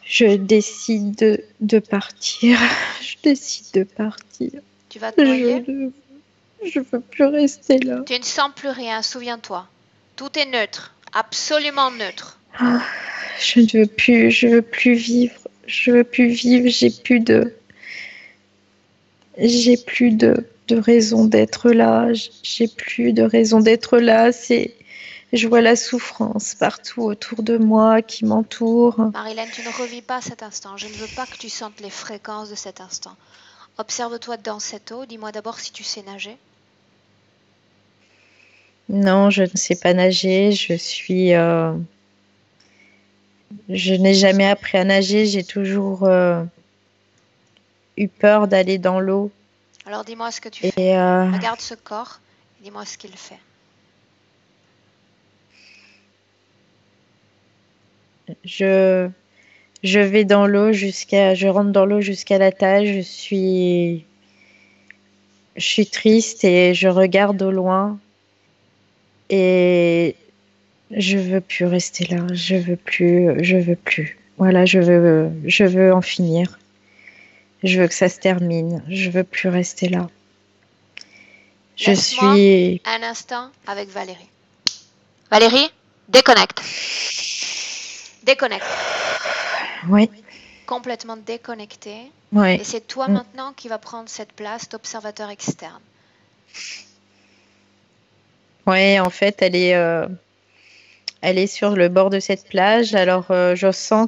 je décide de partir. Je décide de partir. Tu vas te noyer? Je ne veux plus rester là. Tu ne sens plus rien, souviens-toi. Tout est neutre, absolument neutre. Je ne veux plus, je veux plus vivre. Je veux plus vivre, j'ai plus de raison d'être là. J'ai plus de raison d'être là. Je vois la souffrance partout autour de moi qui m'entoure. Marilyn, tu ne revis pas cet instant. Je ne veux pas que tu sentes les fréquences de cet instant. Observe-toi dans cette eau. Dis-moi d'abord si tu sais nager. Non, je ne sais pas nager. Je n'ai jamais appris à nager. J'ai toujours eu peur d'aller dans l'eau. Alors dis-moi ce que tu Et fais. Regarde ce corps, dis-moi ce qu'il fait. je vais dans l'eau je rentre dans l'eau jusqu'à la taille. Je suis triste et je regarde au loin et je veux plus rester là. Je veux plus. Voilà, je veux en finir. Je veux que ça se termine. Je veux plus rester là. Je Laisse-moi suis. un instant avec Valérie. Valérie, déconnecte. Déconnecte. Oui, Complètement déconnecté. oui. Et c'est toi maintenant qui vas prendre cette place d'observateur externe. Oui, en fait, elle est sur le bord de cette plage. Alors, je sens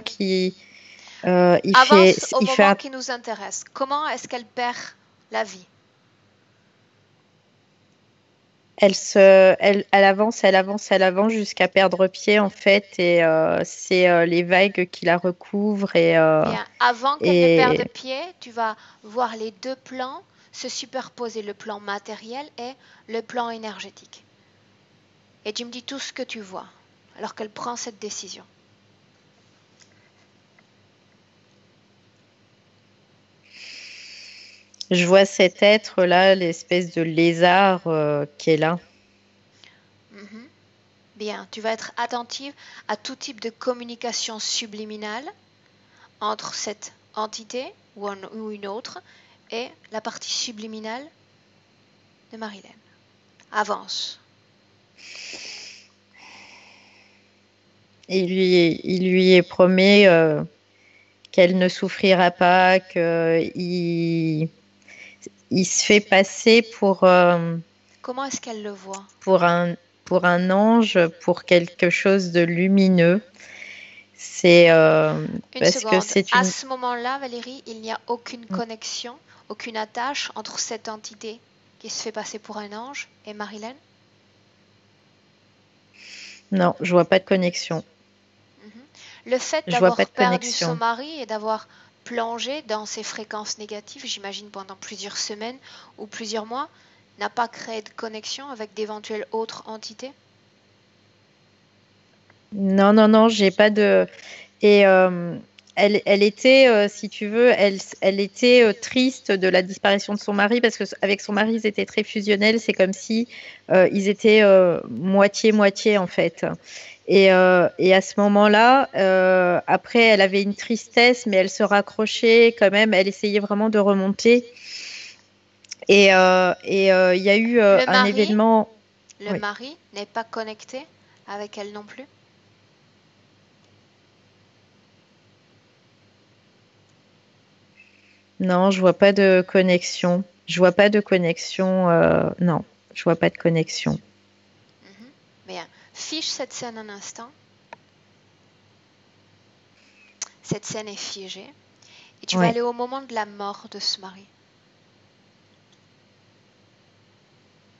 Avance au il moment fait, qui nous intéresse. Comment est-ce qu'elle perd la vie? elle avance jusqu'à perdre pied en fait, et c'est les vagues qui la recouvrent Bien, avant qu'elle ne perde et pied, tu vas voir les deux plans se superposer, le plan matériel et le plan énergétique. Et tu me dis tout ce que tu vois alors qu'elle prend cette décision. je vois cet être là, l'espèce de lézard qui est là. Mhm. Bien, tu vas être attentive à tout type de communication subliminale entre cette entité ou une autre et la partie subliminale de Marilyn. Avance. Il lui est promis qu'elle ne souffrira pas, qu'il il se fait passer Comment est-ce qu'elle le voit? pour un, pour un ange, pour quelque chose de lumineux. C'est Une parce que seconde. c'est À une. ce moment-là, Valérie, il n'y a aucune connexion, aucune attache entre cette entité qui se fait passer pour un ange et Marilyn? Non, je vois pas de connexion. Le fait Je vois pas d'avoir de perdu son connexion. mari et d'avoir plongé dans ces fréquences négatives, j'imagine pendant plusieurs semaines ou plusieurs mois, n'a pas créé de connexion avec d'éventuelles autres entités? Non, non, non, j'ai pas de. Et elle était, si tu veux, elle était triste de la disparition de son mari parce que avec son mari, ils étaient très fusionnels. C'est comme si ils étaient moitié-moitié en fait. Et à ce moment-là, après, elle avait une tristesse, mais elle se raccrochait quand même. Elle essayait vraiment de remonter. Il y a eu Le un mari, événement. le Oui. mari n'est pas connecté avec elle non plus? Non, je vois pas de connexion. Je vois pas de connexion. Non, je vois pas de connexion. Bien, fiche cette scène un instant. Cette scène est figée. Et tu vas Ouais. aller au moment de la mort de ce mari.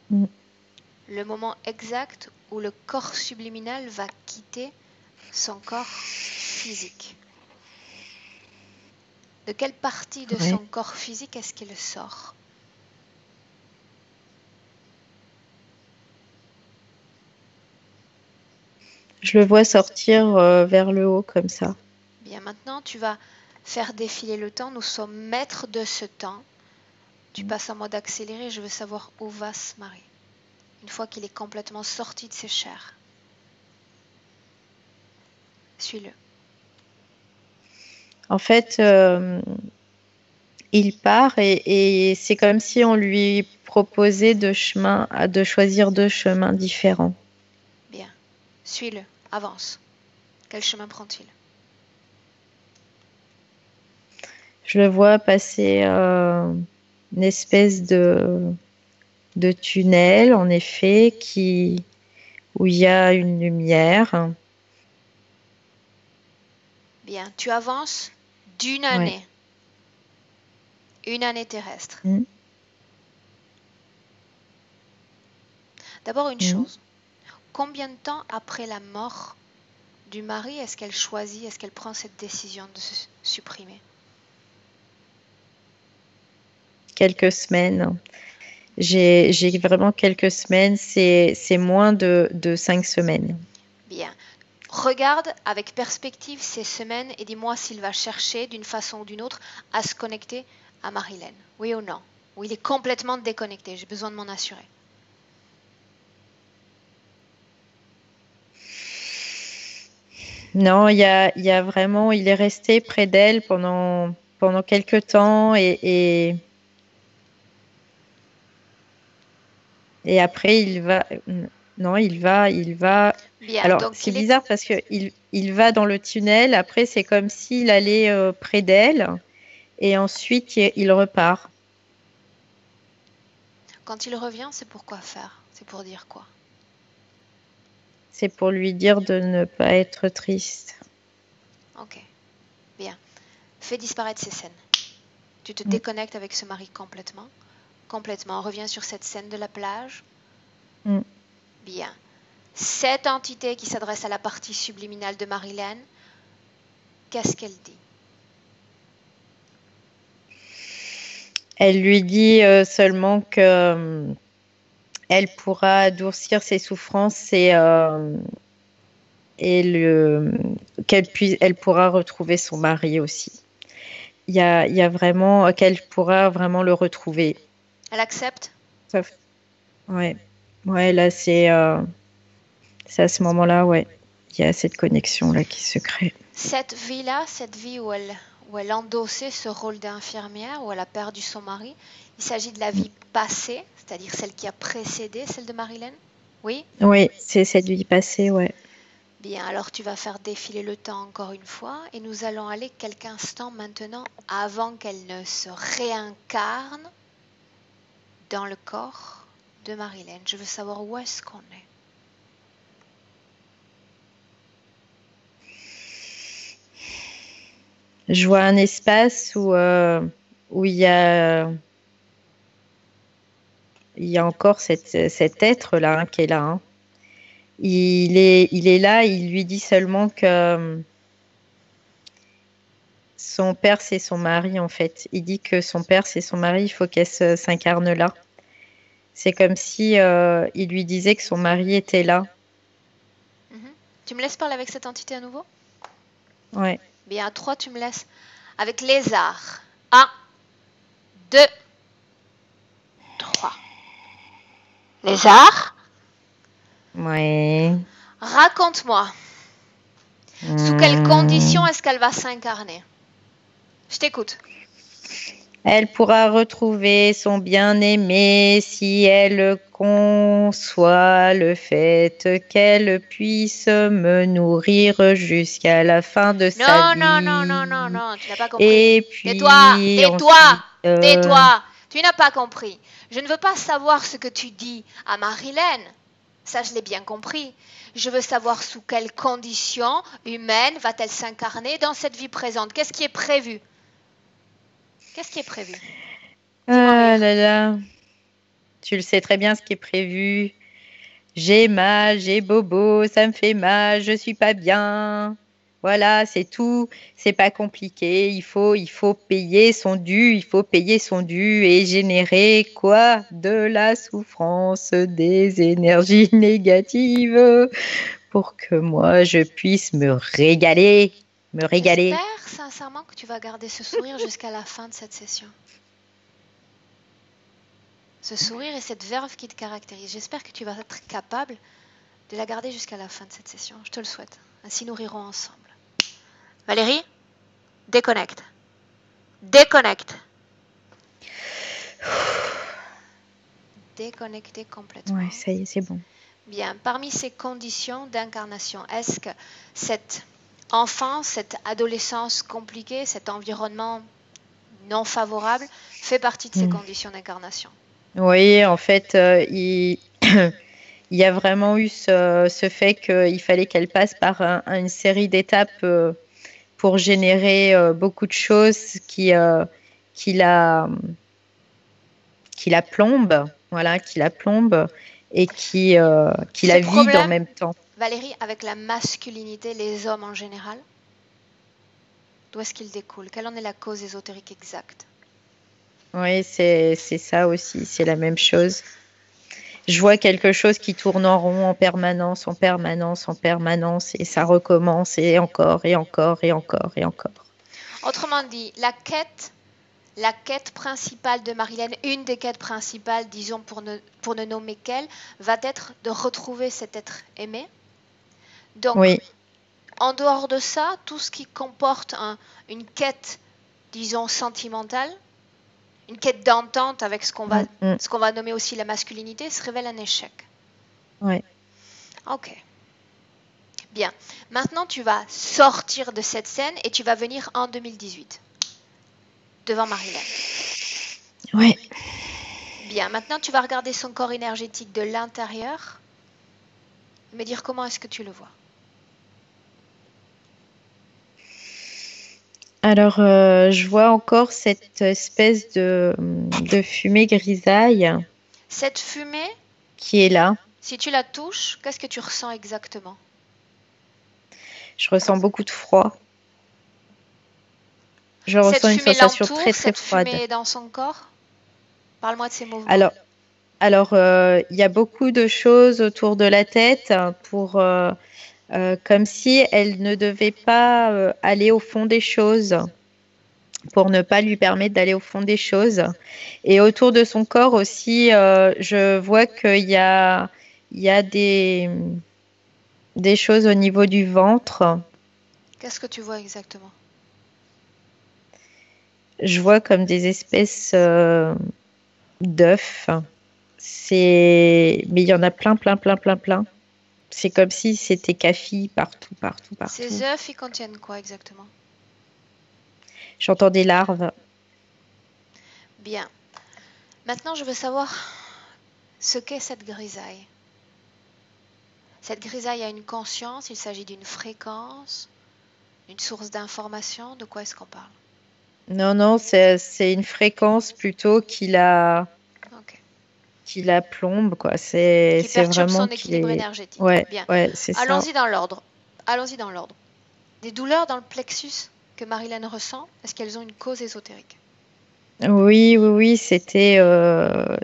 Mm. Le moment exact où le corps subliminal va quitter son corps physique. De quelle partie de Ouais. son corps physique est-ce qu'il sort? Je le vois sortir vers le haut comme ça. Bien, maintenant, tu vas faire défiler le temps. Nous sommes maîtres de ce temps. Tu passes en mode accéléré. Je veux savoir où va ce mari. Une fois qu'il est complètement sorti de ses chairs. Suis-le. En fait, il part et c'est comme si on lui proposait de choisir deux chemins différents. Bien. Suis-le. Avance. Quel chemin prend-il? Je le vois passer une espèce de tunnel, en effet, où il y a une lumière. Bien. Tu avances d'une Ouais. année. Une année terrestre. Mm. D'abord une Mm. chose. Combien de temps après la mort du mari est-ce qu'elle choisit, est-ce qu'elle prend cette décision de se supprimer? quelques semaines. J'ai vraiment quelques semaines, c'est moins de 5 semaines. Bien. Regarde avec perspective ces semaines et dis-moi s'il va chercher d'une façon ou d'une autre à se connecter à Marilyn. Oui ou non? Ou il est complètement déconnecté? J'ai besoin de m'en assurer. Non, il y a vraiment, il est resté près d'elle pendant quelques temps et après il va. Non, il va. Bien, Alors, donc c'est il est... bizarre parce que il va dans le tunnel. Après, c'est comme s'il allait près d'elle et ensuite il repart. Quand il revient, c'est pour quoi faire? C'est pour dire quoi? C'est pour lui dire de ne pas être triste. Ok, bien. Fais disparaître ces scènes. Tu te Mm. déconnectes avec ce mari complètement. Complètement. Reviens sur cette scène de la plage. Mm. Bien. Cette entité qui s'adresse à la partie subliminale de Marilyn, qu'est-ce qu'elle dit? Elle lui dit seulement que elle pourra adoucir ses souffrances elle pourra retrouver son mari aussi. Il y a vraiment qu'elle pourra vraiment le retrouver. Elle accepte? Sauf- Ouais, ouais, là c'est à ce moment-là, ouais, il y a cette connexion là qui se crée. Cette vie-là, cette vie où elle endossait ce rôle d'infirmière, où elle a perdu son mari, il s'agit de la vie passée, c'est-à-dire celle qui a précédé celle de Marilyn? Oui? Oui, c'est cette vie passée, ouais. Bien, alors tu vas faire défiler le temps encore une fois et nous allons aller quelques instants maintenant avant qu'elle ne se réincarne dans le corps de Marilyn. Je veux savoir où est-ce qu'on est. Je vois un espace où il y a encore cet être-là qui est là. Hein. Il est là, il lui dit seulement que son père, c'est son mari, en fait. Il dit que son père, c'est son mari, il faut qu'elle s'incarne là. C'est comme si il lui disait que son mari était là. Tu me laisses parler avec cette entité à nouveau? Ouais. Bien, à 3, tu me laisses avec Lézard. 1, 2, 3. Lézard, Ouais. raconte-moi, sous quelles conditions est-ce qu'elle va s'incarner? Je t'écoute. Elle pourra retrouver son bien-aimé si elle conçoit le fait qu'elle puisse me nourrir jusqu'à la fin de sa vie. Non, tu n'as pas compris. Et Tais-toi, puis tais-toi, ensuite, tais-toi. Tu n'as pas compris. Je ne veux pas savoir ce que tu dis à Marilyn. Ça, je l'ai bien compris. Je veux savoir sous quelles conditions humaines va-t-elle s'incarner dans cette vie présente. Qu'est-ce qui est prévu? Qu'est-ce qui est prévu? Dis-moi, ah Mire. là là, tu le sais très bien ce qui est prévu. J'ai mal, j'ai bobo, ça me fait mal, je suis pas bien. Voilà, c'est tout. C'est pas compliqué. Il faut payer son dû. Il faut payer son dû et générer quoi? De la souffrance, des énergies négatives pour que moi je puisse me régaler. Me régaler. J'espère sincèrement que tu vas garder ce sourire jusqu'à la fin de cette session. Ce sourire et cette verve qui te caractérise. J'espère que tu vas être capable de la garder jusqu'à la fin de cette session. Je te le souhaite. Ainsi nous rirons ensemble. Valérie, déconnecte. Déconnecte. Déconnecter complètement. Ouais, ça y est, c'est bon. Bien, parmi ces conditions d'incarnation, est-ce que cette enfance, cette adolescence compliquée, cet environnement non favorable fait partie de ces conditions d'incarnation? Oui, en fait, il y a vraiment eu ce fait qu'il fallait qu'elle passe par une série d'étapes pour générer beaucoup de choses qui la, qui la plombent, voilà, qui la plombent et qui la vident en même temps. Valérie, avec la masculinité, les hommes en général, d'où est-ce qu'ils découlent? Quelle en est la cause ésotérique exacte? Oui, c'est ça aussi, c'est la même chose. Je vois quelque chose qui tourne en rond en permanence, en permanence, en permanence, et ça recommence, et encore, et encore, et encore, et encore. Autrement dit, la quête principale de Marilyn, une des quêtes principales, disons pour ne nommer qu'elle, va être de retrouver cet être aimé. Donc, Oui, en dehors de ça, tout ce qui comporte une quête, disons, sentimentale, une quête d'entente avec ce qu'on va nommer aussi la masculinité, se révèle un échec. ouais. Ok. Bien. Maintenant, tu vas sortir de cette scène et tu vas venir en 2018, devant Marilyn. Ouais. Bien. Maintenant, tu vas regarder son corps énergétique de l'intérieur et me dire comment est-ce que tu le vois. Alors, je vois encore cette espèce de fumée grisaille Cette fumée, qui est là. si tu la touches, qu'est-ce que tu ressens exactement? Je ressens beaucoup de froid. Je Cette ressens une fumée sensation très, l'entoure, très cette froide. fumée est dans son corps. Parle-moi de ses mouvements. Alors, il y a beaucoup de choses autour de la tête comme si elle ne devait pas aller au fond des choses, pour ne pas lui permettre d'aller au fond des choses. Et autour de son corps aussi, je vois il y a des choses au niveau du ventre. Qu'est-ce que tu vois exactement? Je vois comme des espèces d'œufs. Mais il y en a plein, plein, plein, plein, plein. C'est comme si c'était café partout, partout, Ces partout. œufs, ils contiennent quoi exactement? J'entends des larves. Bien. Maintenant, je veux savoir ce qu'est cette grisaille. Cette grisaille a une conscience, il s'agit d'une fréquence, une source d'information, de quoi est-ce qu'on parle? Non, non, c'est une fréquence plutôt Ok. qui la plombe, quoi. C'est Qui perturbe vraiment son qui équilibre est. énergétique. Ouais, Bien. ouais, c'est ça. Allons-y dans l'ordre. Allons-y dans l'ordre. Des douleurs dans le plexus que Marilyn ressent, est-ce qu'elles ont une cause ésotérique? Oui, oui, oui, c'était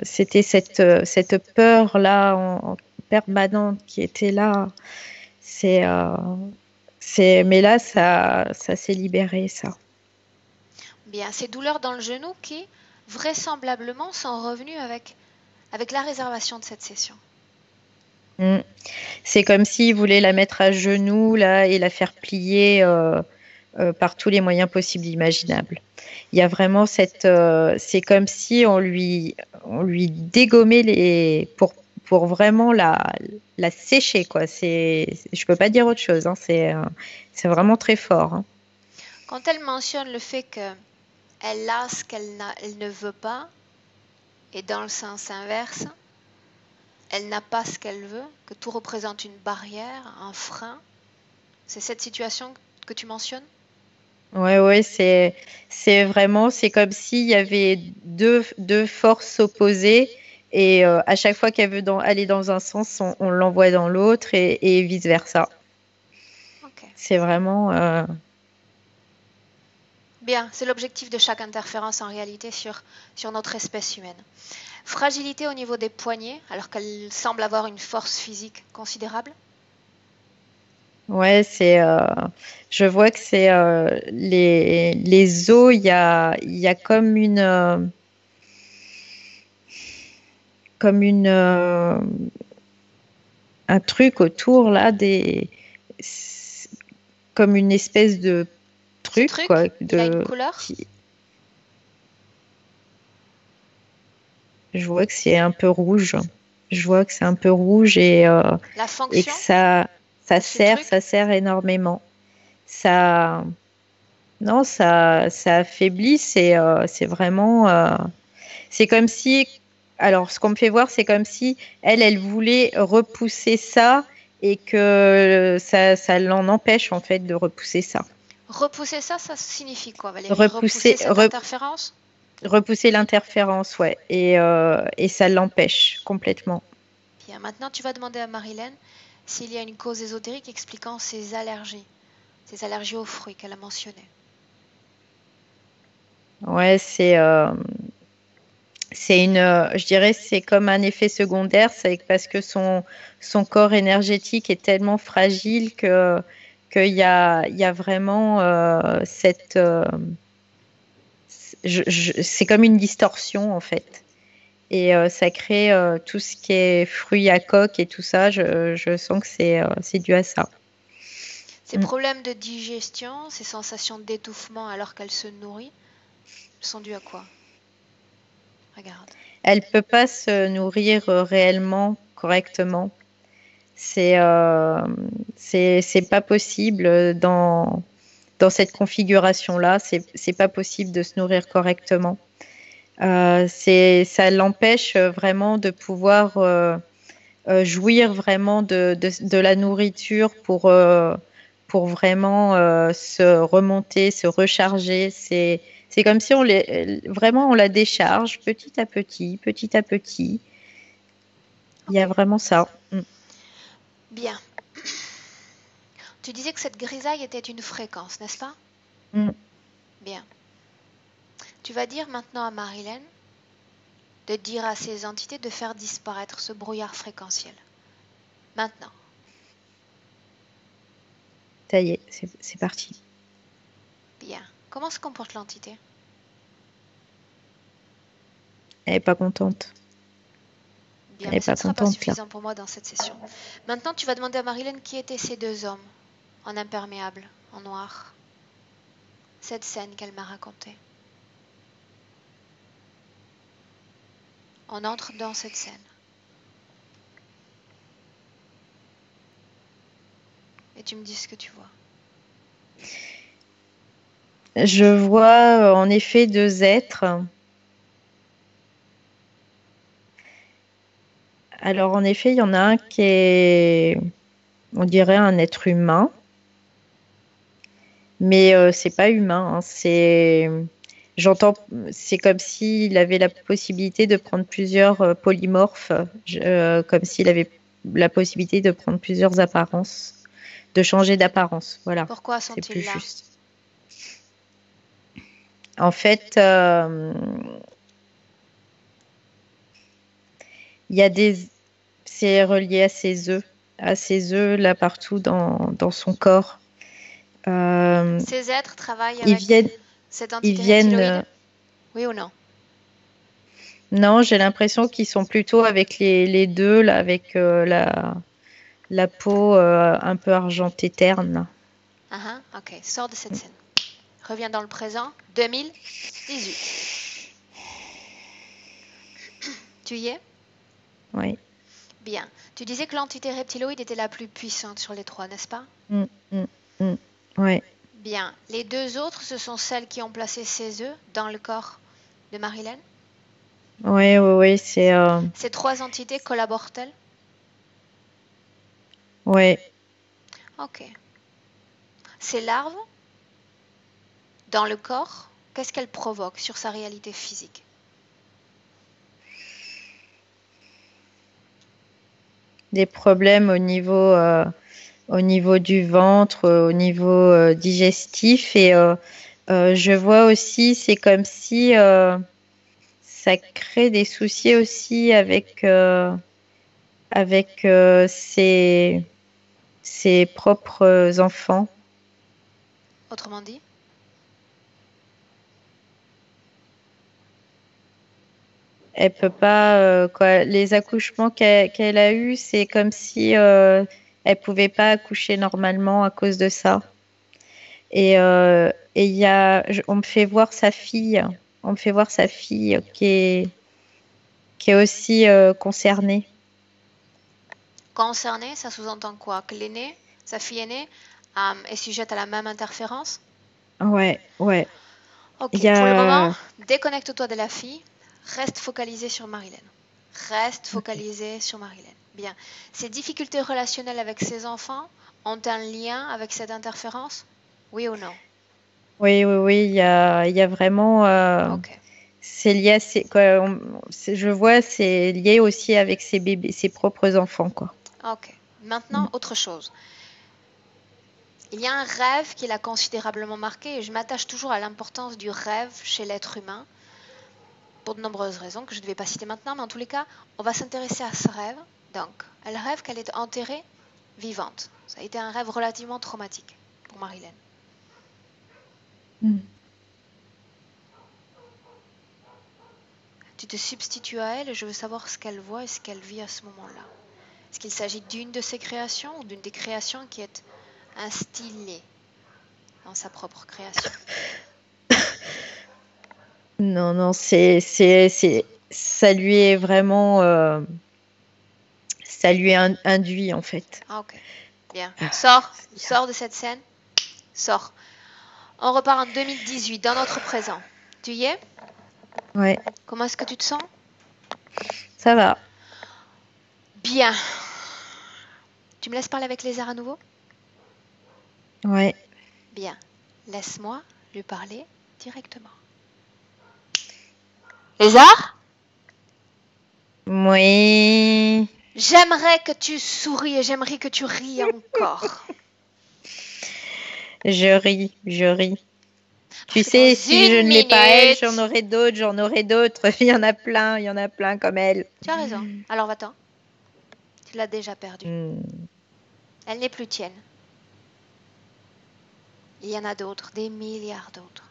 cette peur-là en permanente qui était là. C'est, euh, mais là, ça s'est libéré, ça. Bien. Ces douleurs dans le genou qui, vraisemblablement, sont revenues avec la réservation de cette session. Mm. C'est comme s'il voulait la mettre à genoux, là, et la faire plier par tous les moyens possibles imaginables. Il y a vraiment c'est comme si on lui dégommait pour vraiment la sécher, quoi. Je peux pas dire autre chose, hein. C'est vraiment très fort, hein. Quand elle mentionne le fait qu'elle a ce elle ne veut pas, et dans le sens inverse, elle n'a pas ce qu'elle veut, que tout représente une barrière, un frein, c'est cette situation que tu mentionnes? Ouais, ouais, c'est comme s'il y avait deux forces opposées et à chaque fois qu'elle veut aller dans un sens, on l'envoie dans l'autre et vice-versa. Ok. C'est vraiment. Bien, c'est l'objectif de chaque interférence en réalité sur notre espèce humaine. Fragilité au niveau des poignets, alors qu'elle semble avoir une force physique considérable. Ouais, je vois que c'est les os, il y a comme un truc autour là comme une espèce de Ce truc quoi, truc, il a une couleur? je vois que c'est un peu rouge. Je vois que c'est un peu rouge La et que fonction de ce truc? ça sert énormément. Ça, non, ça affaiblit. C'est vraiment, c'est comme si, alors ce qu'on me fait voir, c'est comme si elle voulait repousser ça et que ça l'en empêche en fait de repousser ça. Repousser ça, ça signifie quoi, Valérie? Repousser, Repousser cette interférence? repousser l'interférence, ouais, et ça l'empêche complètement. Bien, maintenant tu vas demander à Marilyn s'il y a une cause ésotérique expliquant ses allergies aux fruits qu'elle a mentionnées. Ouais, je dirais, c'est comme un effet secondaire, c'est parce que son corps énergétique est tellement fragile qu'il y a vraiment c'est comme une distorsion en fait. Et ça crée tout ce qui est fruits à coque et tout ça. Je sens que c'est dû à ça. Ces problèmes de digestion, ces sensations d'étouffement alors qu'elle se nourrit, sont dus à quoi? Regarde. Elle peut pas se nourrir réellement correctement. C'est pas possible dans cette configuration-là. C'est pas possible de se nourrir correctement. Ça l'empêche vraiment de pouvoir jouir vraiment de la nourriture pour vraiment se remonter, se recharger. C'est comme si vraiment on la décharge petit à petit, petit à petit. Il y a vraiment ça. Bien. Tu disais que cette grisaille était une fréquence, n'est-ce pas? Bien. Tu vas dire maintenant à Marilyn de dire à ces entités de faire disparaître ce brouillard fréquentiel. Maintenant. Ça y est, c'est parti. Bien. Comment se comporte l'entité? Elle n'est pas contente. Bien, mais ça ne sera pas suffisant pour moi dans cette session. Maintenant, tu vas demander à Marilyn qui étaient ces deux hommes, en imperméable, en noir. Cette scène qu'elle m'a racontée. On entre dans cette scène. Et tu me dis ce que tu vois. Je vois en effet deux êtres. Alors en effet, il y en a un qui est, on dirait, un être humain. Mais c'est pas humain. Hein. C'est comme s'il avait la possibilité de prendre plusieurs polymorphes, comme s'il avait la possibilité de prendre plusieurs apparences, de changer d'apparence. Voilà. Pourquoi sont-ils là? Juste. En fait, c'est relié à ses œufs là partout dans son corps. Ces êtres travaillent avec cette entité reptiloïde? Oui ou non? Non, j'ai l'impression qu'ils sont plutôt avec les deux, là, avec la peau un peu argentée terne. Ok, sors de cette scène. Reviens dans le présent, 2018. Tu y es? Oui. Bien. Tu disais que l'entité reptiloïde était la plus puissante sur les trois, n'est-ce pas? Oui. Bien. Les deux autres, ce sont celles qui ont placé ces œufs dans le corps de Marilyn? Oui, c'est... Ces trois entités collaborent-elles? Oui. Ok. Ces larves, dans le corps, qu'est-ce qu'elles provoquent sur sa réalité physique? Des problèmes au niveau du ventre, au niveau digestif. Et je vois aussi, c'est comme si ça crée des soucis aussi avec ses propres enfants. Autrement dit? Elle peut pas, quoi. Les accouchements qu'elle a eus, c'est comme si elle pouvait pas accoucher normalement à cause de ça. Et on me fait voir sa fille. On me fait voir sa fille qui est aussi concernée. Concernée, ça sous-entend quoi? Que l'aînée, sa fille aînée, est sujette à la même interférence? Ouais. Ok, pour le moment, déconnecte-toi de la fille. Reste focalisé sur Marilyn. Bien. Ces difficultés relationnelles avec ses enfants ont un lien avec cette interférence? Oui ou non? Oui, il y a vraiment... Ok. C'est lié je vois, c'est lié aussi avec ses bébés, ses propres enfants, quoi. Ok. Maintenant, autre chose. Il y a un rêve qui l'a considérablement marqué et je m'attache toujours à l'importance du rêve chez l'être humain pour de nombreuses raisons que je ne vais pas citer maintenant, mais en tous les cas, on va s'intéresser à ce rêve. Donc, elle rêve qu'elle est enterrée vivante. Ça a été un rêve relativement traumatique pour Marilyn. Tu te substitues à elle et je veux savoir ce qu'elle voit et ce qu'elle vit à ce moment-là. Est-ce qu'il s'agit d'une de ses créations ou d'une des créations qui est instillée dans sa propre création? Non, non, ça lui est vraiment, ça lui est induit en fait. Ah, ok. Bien. Sors de cette scène. Sors. On repart en 2018, dans notre présent. Tu y es? Ouais, Comment est-ce que tu te sens? ça va. Bien. Tu me laisses parler avec Lézard à nouveau? Ouais. Bien. Laisse-moi lui parler directement. Lézard? Oui. J'aimerais que tu souris et j'aimerais que tu ris encore. Je ris, je ris. Tu Parce que sais, dans si je une ne l'ai pas elle, minute... j'en aurai d'autres, j'en aurai d'autres. Il y en a plein comme elle. Tu as raison. Alors va-t'en. Tu l'as déjà perdue. Hmm. Elle n'est plus tienne. Il y en a d'autres, des milliards d'autres.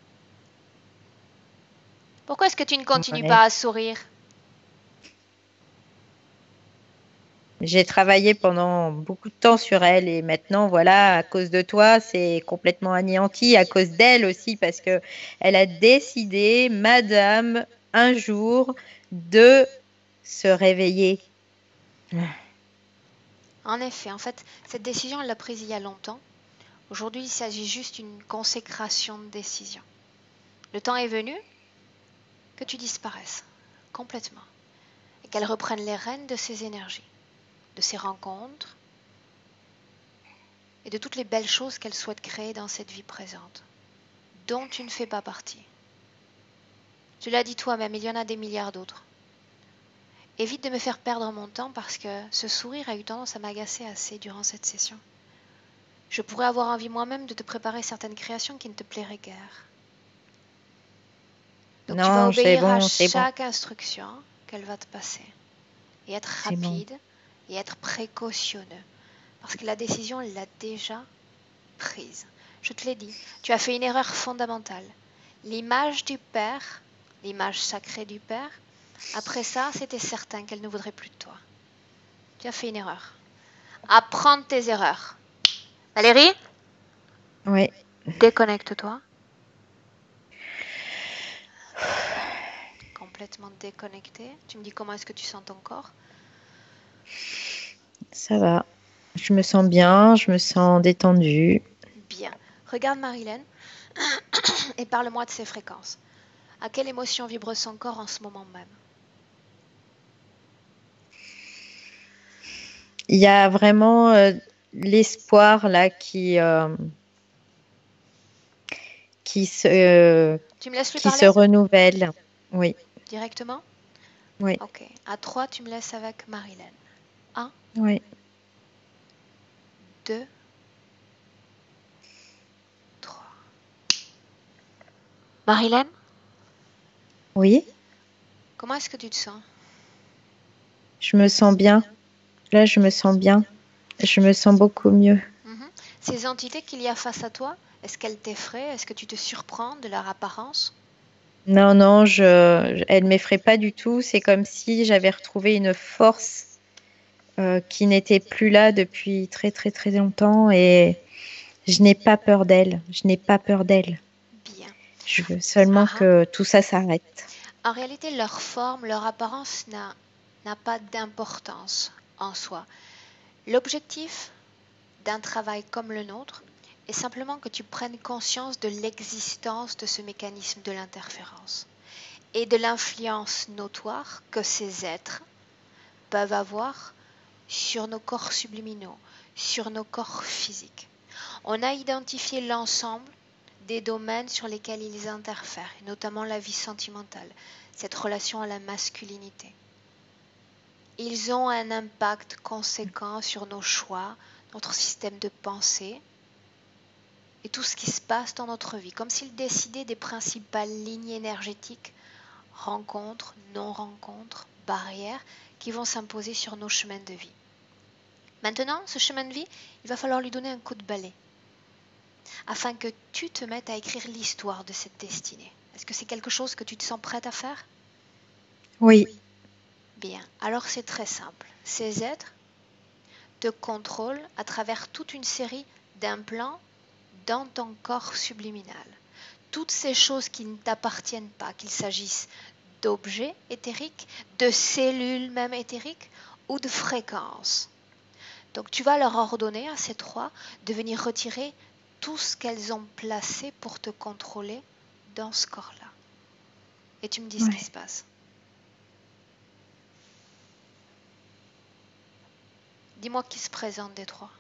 Pourquoi est-ce que tu ne continues Ouais. pas à sourire? J'ai travaillé pendant beaucoup de temps sur elle et maintenant, voilà, à cause de toi, c'est complètement anéanti, à cause d'elle aussi, parce que elle a décidé, madame, un jour, de se réveiller. En effet, en fait, cette décision, elle l'a prise il y a longtemps. Aujourd'hui, il s'agit juste d'une consécration de décision. Le temps est venu que tu disparaisses complètement et qu'elle reprenne les rênes de ses énergies, de ses rencontres et de toutes les belles choses qu'elle souhaite créer dans cette vie présente, dont tu ne fais pas partie. Tu l'as dit toi-même, il y en a des milliards d'autres. Évite de me faire perdre mon temps parce que ce sourire a eu tendance à m'agacer assez durant cette session. Je pourrais avoir envie moi-même de te préparer certaines créations qui ne te plairaient guère. Donc tu vas Non, c'est obéir à bon, c'est bon, chaque instruction qu'elle va te passer. Et être c'est bon. rapide et être précautionneux. Parce que la décision, elle l'a déjà prise. Je te l'ai dit, tu as fait une erreur fondamentale. L'image du Père, l'image sacrée du Père, après ça, c'était certain qu'elle ne voudrait plus de toi. Tu as fait une erreur. Apprends tes erreurs. Valérie, Oui. déconnecte-toi. Complètement déconnecté. Tu me dis comment est-ce que tu sens ton corps? Ça va. Je me sens bien, je me sens détendue. Bien. Regarde Marilyn et parle-moi de ses fréquences. À quelle émotion vibre son corps en ce moment même? Il y a vraiment l'espoir là Tu me laisses lui qui parler se renouvelle. Oui, directement? oui, Ok. À 3, tu me laisses avec Marilyn. 1, oui. 2, 3. Marilyn, Oui, comment est-ce que tu te sens? je me sens bien. Là, je me sens bien. Je me sens beaucoup mieux. Ces entités qu'il y a face à toi, est-ce qu'elles t'effraient? Est-ce que tu te surprends de leur apparence? Non, non, elle m'effraie pas du tout. C'est comme si j'avais retrouvé une force qui n'était plus là depuis très, très, très longtemps et je n'ai pas peur d'elle. Je n'ai pas peur d'elle. Bien. Je veux seulement que tout ça s'arrête. En réalité, leur forme, leur apparence n'a pas d'importance en soi. L'objectif d'un travail comme le nôtre est simplement que tu prennes conscience de l'existence de ce mécanisme de l'interférence et de l'influence notoire que ces êtres peuvent avoir sur nos corps subliminaux, sur nos corps physiques. On a identifié l'ensemble des domaines sur lesquels ils interfèrent, et notamment la vie sentimentale, cette relation à la masculinité. Ils ont un impact conséquent sur nos choix, notre système de pensée et tout ce qui se passe dans notre vie, comme s'ils décidaient des principales lignes énergétiques rencontres, non-rencontres, barrières qui vont s'imposer sur nos chemins de vie. Maintenant, ce chemin de vie, il va falloir lui donner un coup de balai afin que tu te mettes à écrire l'histoire de cette destinée. Est-ce que c'est quelque chose que tu te sens prête à faire? Oui. Bien, alors c'est très simple. Ces êtres te contrôlent à travers toute une série d'implants dans ton corps subliminal. Toutes ces choses qui ne t'appartiennent pas, qu'il s'agisse d'objets éthériques, de cellules même éthériques ou de fréquences. Donc tu vas leur ordonner à ces trois de venir retirer tout ce qu'elles ont placé pour te contrôler dans ce corps-là. Et tu me dis ce qui se passe. Dis-moi qui se présente des trois.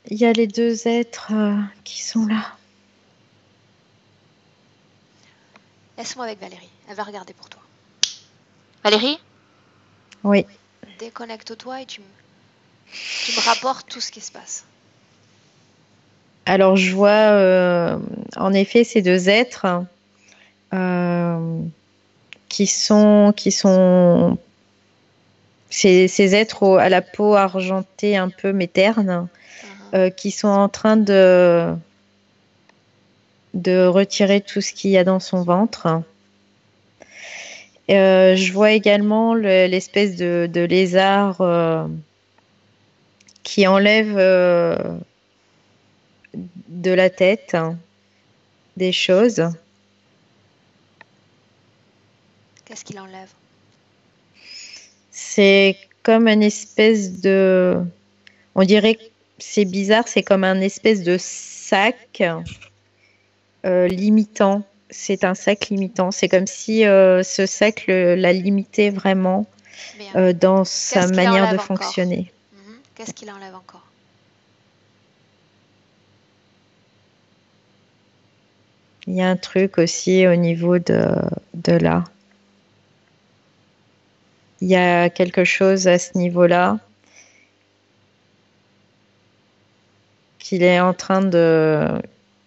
Il y a les deux êtres qui sont là. Laisse-moi avec Valérie. Elle va regarder pour toi. Valérie? Oui. Déconnecte-toi et tu me rapportes tout ce qui se passe. Alors, je vois en effet ces deux êtres qui sont ces êtres à la peau argentée un peu méterne, qui sont en train de retirer tout ce qu'il y a dans son ventre. Je vois également l'espèce de lézard qui enlève de la tête des choses. Qu'est-ce qu'il enlève? C'est comme une espèce de... On dirait que c'est bizarre, c'est comme un espèce de sac limitant. C'est un sac limitant. C'est comme si ce sac la limitait vraiment dans sa manière de fonctionner. Qu'est-ce qu'il enlève encore? Il y a un truc aussi au niveau de là. Il y a quelque chose à ce niveau-là qu'il est en train de...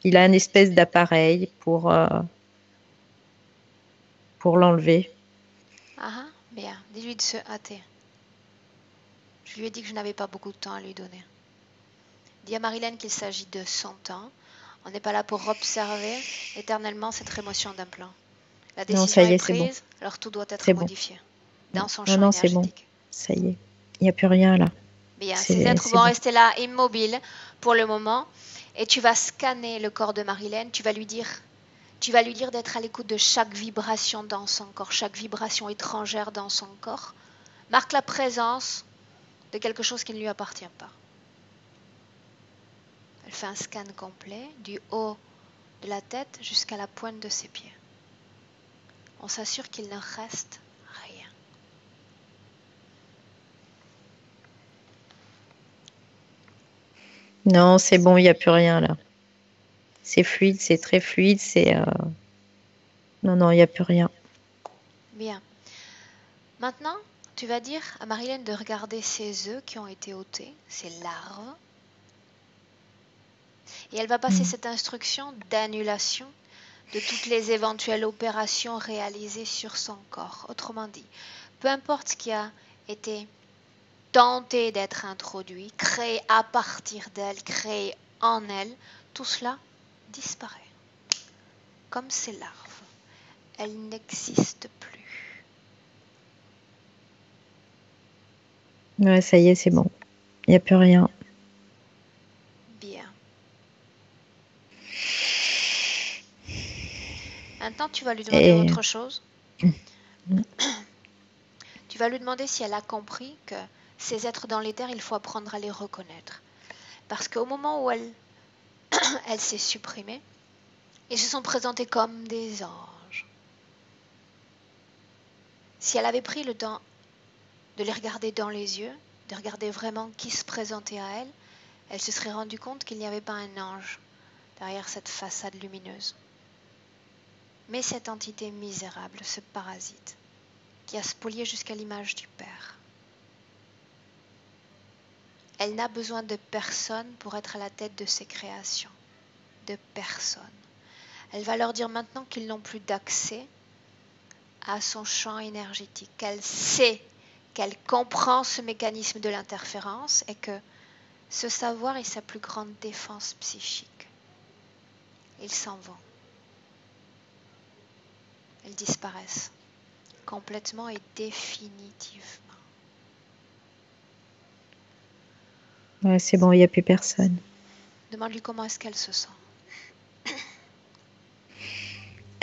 Il a une espèce d'appareil pour l'enlever. Ah, bien. Dis-lui de se hâter. Je lui ai dit que je n'avais pas beaucoup de temps à lui donner. Dis à Marilène qu'il s'agit de son temps. On n'est pas là pour observer éternellement cette rémotion d'un plan. La décision est prise, alors tout doit être modifié dans son champ énergétique. C'est bon. Ça y est. Il n'y a plus rien là. Bien, ces êtres vont rester là immobiles pour le moment et tu vas scanner le corps de Marilène. Tu vas lui dire d'être à l'écoute de chaque vibration dans son corps, chaque vibration étrangère dans son corps. Marque la présence de quelque chose qui ne lui appartient pas. Elle fait un scan complet du haut de la tête jusqu'à la pointe de ses pieds. On s'assure qu'il ne reste rien. Non, c'est bon, il n'y a plus rien là. C'est fluide, c'est très fluide, c'est... Non, il n'y a plus rien. Bien. Maintenant, tu vas dire à Marilène de regarder ses œufs qui ont été ôtés, ses larves. Et elle va passer cette instruction d'annulation de toutes les éventuelles opérations réalisées sur son corps. Autrement dit, peu importe ce qui a été tenté d'être introduit, créé à partir d'elle, créé en elle, tout cela disparaît. Comme ces larves, elles n'existent plus. Ouais, ça y est, c'est bon. Il n'y a plus rien. Bien. Maintenant, tu vas lui demander autre chose. Tu vas lui demander si elle a compris que ces êtres dans l'éther, il faut apprendre à les reconnaître. Parce qu'au moment où elle s'est supprimée, ils se sont présentés comme des anges. Si elle avait pris le temps de les regarder dans les yeux, de regarder vraiment qui se présentait à elle, elle se serait rendue compte qu'il n'y avait pas un ange derrière cette façade lumineuse. Mais cette entité misérable, ce parasite, qui a spolié jusqu'à l'image du Père. Elle n'a besoin de personne pour être à la tête de ses créations. De personne. Elle va leur dire maintenant qu'ils n'ont plus d'accès à son champ énergétique, qu'elle sait, qu'elle comprend ce mécanisme de l'interférence et que ce savoir est sa plus grande défense psychique. Ils s'en vont. Elles disparaissent complètement et définitivement. Ouais, c'est bon, il n'y a plus personne. Demande-lui comment est-ce qu'elle se sent.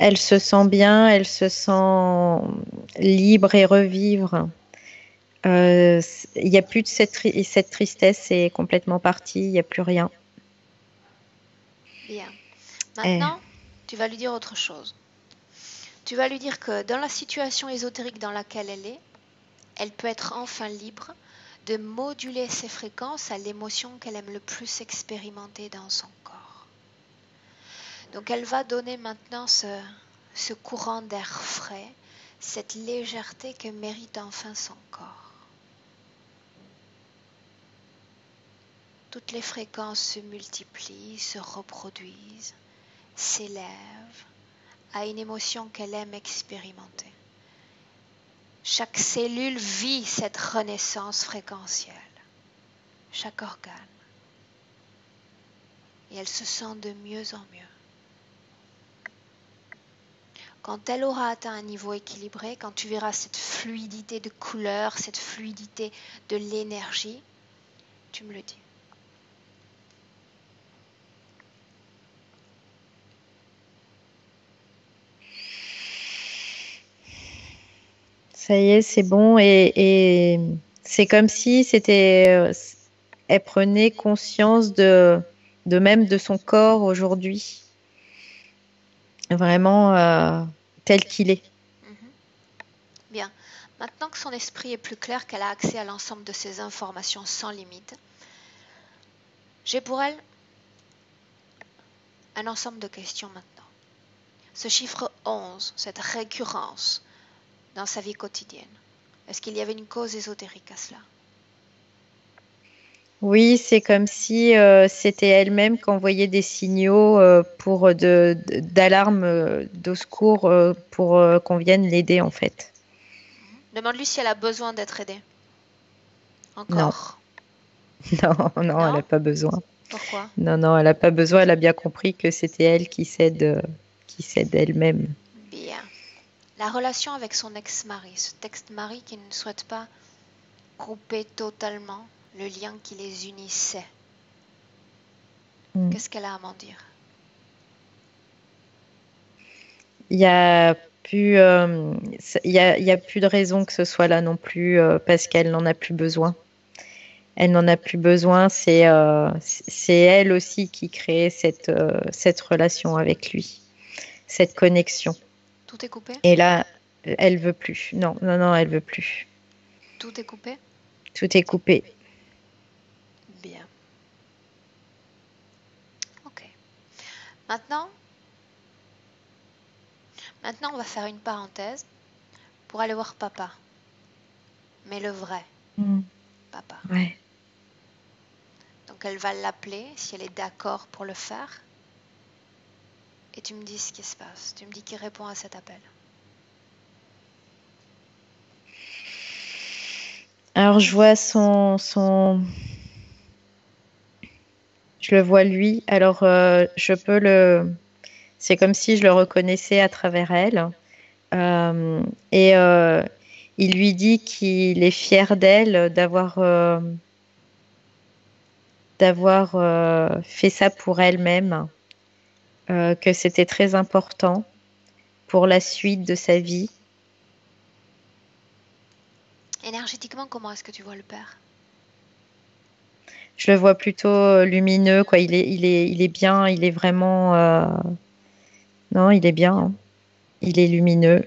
Elle se sent bien, elle se sent libre et revivre. Il n'y a plus de cette tristesse, c'est complètement parti, il n'y a plus rien. Bien. Maintenant, tu vas lui dire autre chose. Tu vas lui dire que dans la situation ésotérique dans laquelle elle peut être enfin libre de moduler ses fréquences à l'émotion qu'elle aime le plus expérimenter dans son corps. Donc elle va donner maintenant ce courant d'air frais, cette légèreté que mérite enfin son corps. Toutes les fréquences se multiplient, se reproduisent, s'élèvent à une émotion qu'elle aime expérimenter. Chaque cellule vit cette renaissance fréquentielle, chaque organe. Et elle se sent de mieux en mieux. Quand elle aura atteint un niveau équilibré, quand tu verras cette fluidité de couleur, cette fluidité de l'énergie, tu me le dis. Ça y est, c'est bon. Et c'est comme si elle prenait conscience même de son corps aujourd'hui. Vraiment tel qu'il est. Bien. Maintenant que son esprit est plus clair, qu'elle a accès à l'ensemble de ces informations sans limite, j'ai pour elle un ensemble de questions maintenant. Ce chiffre 11, cette récurrence dans sa vie quotidienne, est-ce qu'il y avait une cause ésotérique à cela? Oui, c'est comme si c'était elle-même qui envoyait des signaux d'alarme, de secours pour qu'on vienne l'aider en fait. Demande-lui si elle a besoin d'être aidée. Non. Encore. Non, Non? elle n'a pas besoin. Pourquoi? Non, elle n'a pas besoin. Elle a bien compris que c'était elle qui s'aide elle-même. Bien. La relation avec son ex-mari, ce ex-mari qui ne souhaite pas couper totalement le lien qui les unissait. Qu'est-ce qu'elle a à m'en dire? Il n'y a plus, il y a plus de raison que ce soit là non plus parce qu'elle n'en a plus besoin. Elle n'en a plus besoin. C'est elle aussi qui crée cette relation avec lui, cette connexion. Tout est coupé? Et là, elle veut plus. Non, elle veut plus. Tout est coupé? Tout est coupé. Bien. Ok. Maintenant, on va faire une parenthèse pour aller voir papa. Mais le vrai papa. Ouais. Donc elle va l'appeler si elle est d'accord pour le faire. Et tu me dis ce qui se passe. Tu me dis qui répond à cet appel. Alors je vois je le vois lui. Alors je peux c'est comme si je le reconnaissais à travers elle. Et il lui dit qu'il est fier d'elle d'avoir fait ça pour elle-même, que c'était très important pour la suite de sa vie. Énergétiquement, comment est-ce que tu vois le père? Je le vois plutôt lumineux, quoi. Il est bien, il est vraiment. Non, il est bien. Hein. Il est lumineux.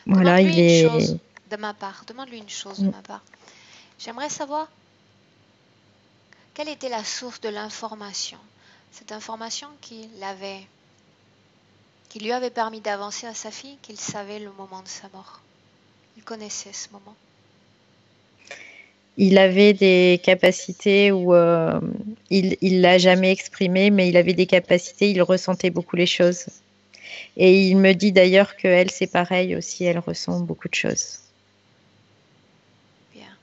Voilà, Demande-lui une chose de ma part. Demande-lui une chose de ma part. J'aimerais savoir quelle était la source de l'information. Cette information qui lui avait permis d'avancer à sa fille, qu'il savait le moment de sa mort. Il connaissait ce moment. Il avait des capacités où il l'a jamais exprimé, mais il avait des capacités, il ressentait beaucoup les choses. Et il me dit d'ailleurs qu'elle, c'est pareil aussi, elle ressent beaucoup de choses. Bien.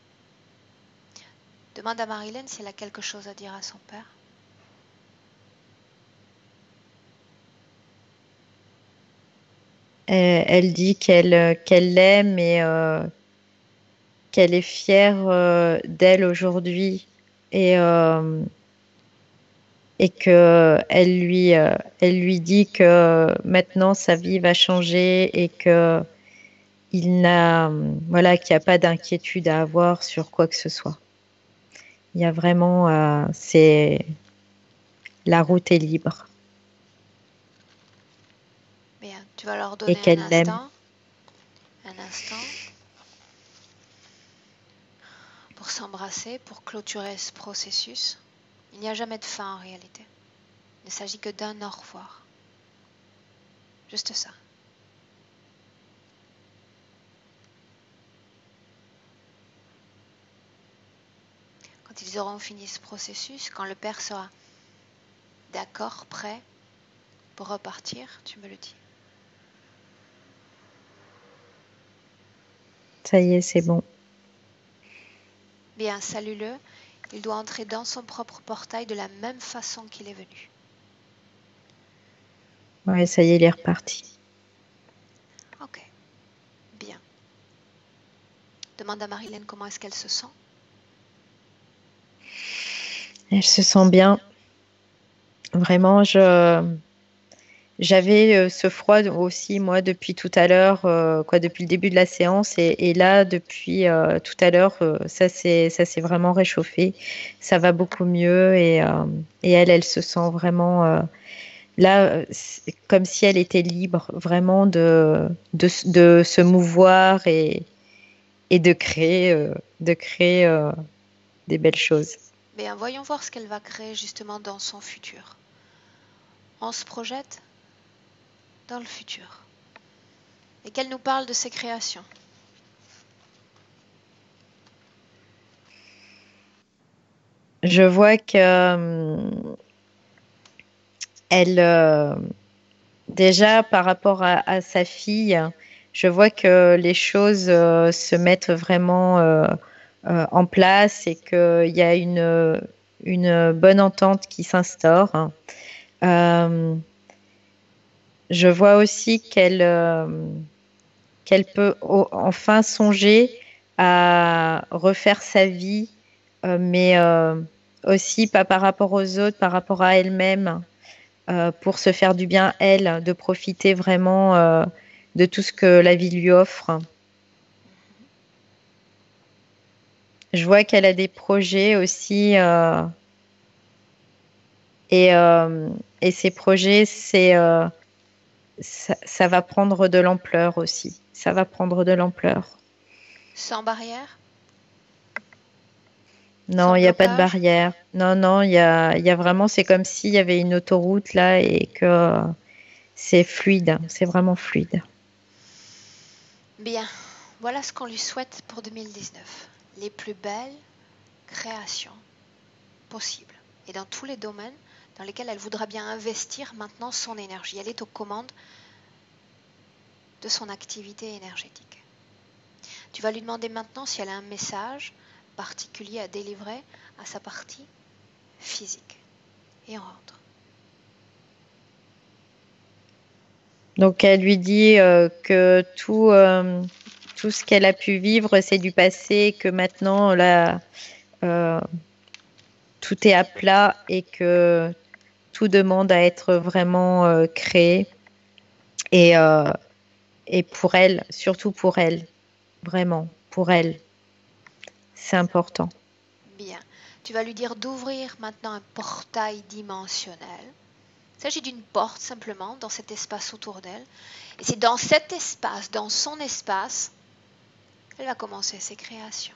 Demande à Marilyn si elle a quelque chose à dire à son père. Elle dit qu'elle l'aime et qu'elle est fière d'elle aujourd'hui et que elle lui dit que maintenant sa vie va changer et que voilà, qu'il n'y a pas d'inquiétude à avoir sur quoi que ce soit. Il y a vraiment, la route est libre Bien, tu vas leur et donner qu'elle l'aime. un instant pour s'embrasser, pour clôturer ce processus. Il n'y a jamais de fin en réalité. Il ne s'agit que d'un au revoir. Juste ça. Quand ils auront fini ce processus, quand le père sera d'accord, prêt pour repartir, tu me le dis. Ça y est, c'est bon. Bien, salue-le. Il doit entrer dans son propre portail de la même façon qu'il est venu. Ouais, ça y est, il est reparti. Ok, bien. Demande à Marilyn comment est-ce qu'elle se sent. Elle se sent bien. Vraiment, j'avais ce froid aussi, moi, depuis tout à l'heure, depuis le début de la séance. Et là, depuis tout à l'heure, ça s'est vraiment réchauffé. Ça va beaucoup mieux et elle se sent vraiment là, c'est comme si elle était libre vraiment de se mouvoir et de créer des belles choses. Bien, voyons voir ce qu'elle va créer justement dans son futur. On se projette dans le futur. Et qu'elle nous parle de ses créations. Je vois que elle, déjà par rapport à sa fille, je vois que les choses se mettent vraiment en place et qu'il y a une bonne entente qui s'instaure. Euh, je vois aussi qu'elle peut enfin songer à refaire sa vie, mais aussi pas par rapport aux autres, par rapport à elle-même, pour se faire du bien, elle, de profiter vraiment de tout ce que la vie lui offre. Je vois qu'elle a des projets aussi et, euh, et ces projets, ça va prendre de l'ampleur aussi. Ça va prendre de l'ampleur. Sans barrière, Non, sans il n'y a pas de blocage. barrière. Non, non, il y a vraiment, c'est comme s'il y avait une autoroute là et que c'est fluide. C'est vraiment fluide. Bien, voilà ce qu'on lui souhaite pour 2019. Les plus belles créations possibles. Et dans tous les domaines dans lesquels elle voudra bien investir maintenant son énergie. Elle est aux commandes de son activité énergétique. Tu vas lui demander maintenant si elle a un message particulier à délivrer à sa partie physique. Et on rentre. Donc elle lui dit que tout ce qu'elle a pu vivre, c'est du passé, que maintenant là, euh, tout est à plat et que tout demande à être vraiment créé. Et, euh, et pour elle, surtout pour elle, vraiment, pour elle, c'est important. Bien. Tu vas lui dire d'ouvrir maintenant un portail dimensionnel. Il s'agit d'une porte simplement dans cet espace autour d'elle. Et c'est dans cet espace, dans son espace, elle va commencer ses créations.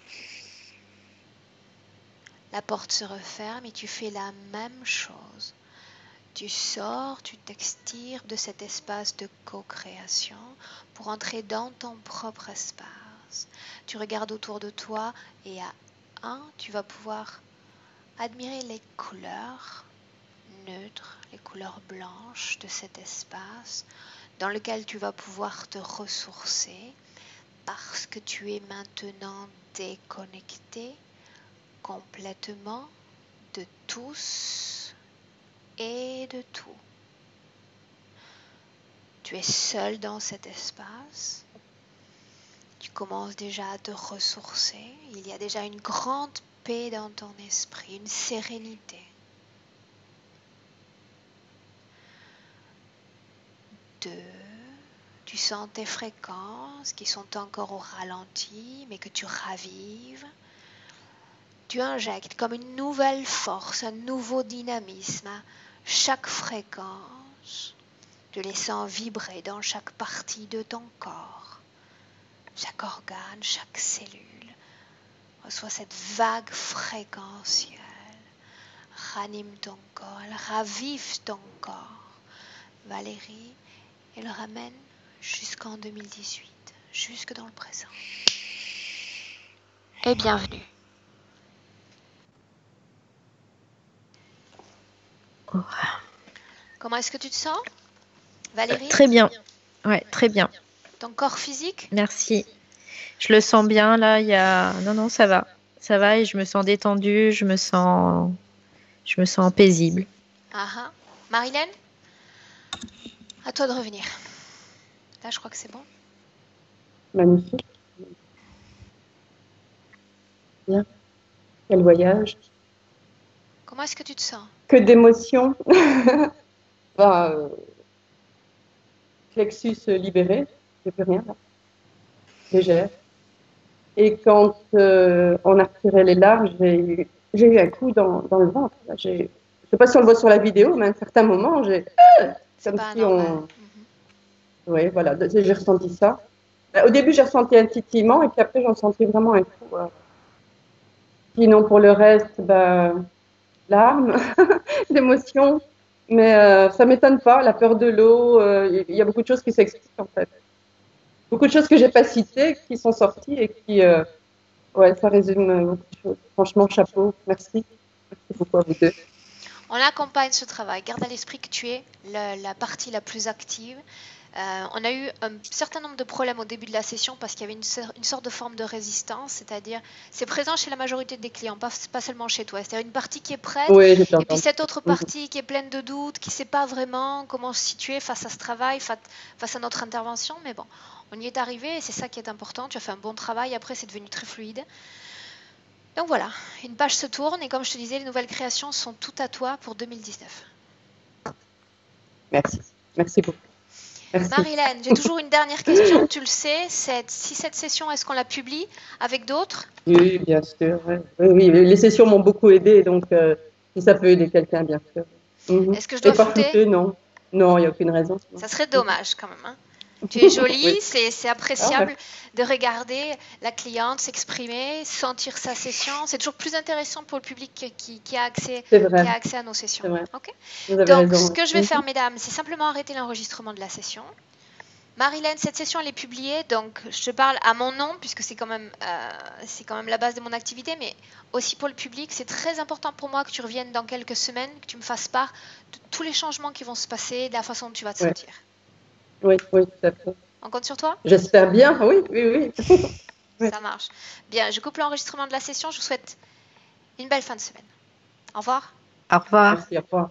La porte se referme et tu fais la même chose. Tu sors, tu t'extires de cet espace de co-création pour entrer dans ton propre espace. Tu regardes autour de toi et à 1, tu vas pouvoir admirer les couleurs neutres, les couleurs blanches de cet espace, dans lequel tu vas pouvoir te ressourcer parce que tu es maintenant déconnecté complètement de tous et de tout. Tu es seul dans cet espace. Tu commences déjà à te ressourcer. Il y a déjà une grande paix dans ton esprit, une sérénité. Tu sens tes fréquences qui sont encore au ralenti, mais que tu ravives. Tu injectes comme une nouvelle force, un nouveau dynamisme à chaque fréquence. Tu les sens vibrer dans chaque partie de ton corps. Chaque organe, chaque cellule reçoit cette vague fréquentielle. Ranime ton corps, elle ravive ton corps. Valérie, elle ramène jusqu'en 2018, jusque dans le présent. Et bienvenue. Comment est-ce que tu te sens, Valérie? Très bien. Ouais, très bien. Ton corps physique? Merci. Je le sens bien là. Non, ça va. Ça va et je me sens détendue. Je me sens paisible. Marilène, à toi de revenir. Là, je crois que c'est bon. Magnifique. Bien. Quel voyage. Comment est-ce que tu te sens? Que d'émotions. Plexus libéré, j'ai plus rien là. Légère. Et quand on a retiré les larmes, j'ai eu un coup dans le ventre. Je ne sais pas si on le voit sur la vidéo, mais à un certain moment, C'est pas normal. Oui, voilà, j'ai ressenti ça. Au début, j'ai ressenti un titillement et puis après, j'en sentais vraiment un coup. Sinon, pour le reste, larmes, d'émotions. Mais ça ne m'étonne pas, la peur de l'eau, il y a beaucoup de choses qui s'expliquent en fait. Beaucoup de choses que je n'ai pas citées qui sont sorties et qui, ça résume beaucoup de choses. Franchement, chapeau, merci. Merci beaucoup à vous deux. On accompagne ce travail. Garde à l'esprit que tu es la partie la plus active. On a eu un certain nombre de problèmes au début de la session parce qu'il y avait une sorte de forme de résistance, c'est-à-dire c'est présent chez la majorité des clients, pas seulement chez toi. C'est-à-dire une partie qui est prête et puis cette autre partie qui est pleine de doutes, qui ne sait pas vraiment comment se situer face à ce travail, face à notre intervention. Mais bon, on y est arrivé et c'est ça qui est important. Tu as fait un bon travail, après c'est devenu très fluide. Donc voilà, une page se tourne et comme je te disais, les nouvelles créations sont toutes à toi pour 2019. Merci, merci beaucoup. Merci. Marilène, j'ai toujours une dernière question, tu le sais, si cette session, est-ce qu'on la publie avec d'autres? Oui, bien sûr. Oui, les sessions m'ont beaucoup aidé, donc si ça peut aider quelqu'un, bien sûr. Est-ce que je dois flouter? Non, il n'y a aucune raison. Ça serait dommage quand même. Tu es jolie, oui. C'est appréciable de regarder la cliente s'exprimer, sentir sa session. C'est toujours plus intéressant pour le public qui a accès à nos sessions. Okay. Donc, ce que je vais faire, mesdames, c'est simplement arrêter l'enregistrement de la session. Marilène, cette session, elle est publiée, donc je te parle à mon nom, puisque c'est quand même la base de mon activité, mais aussi pour le public. C'est très important pour moi que tu reviennes dans quelques semaines, que tu me fasses part de tous les changements qui vont se passer, de la façon dont tu vas te sentir. Oui, tout à fait. On compte sur toi? J'espère bien, oui. Ça marche. Bien, je coupe l'enregistrement de la session. Je vous souhaite une belle fin de semaine. Au revoir. Au revoir. Merci, au revoir.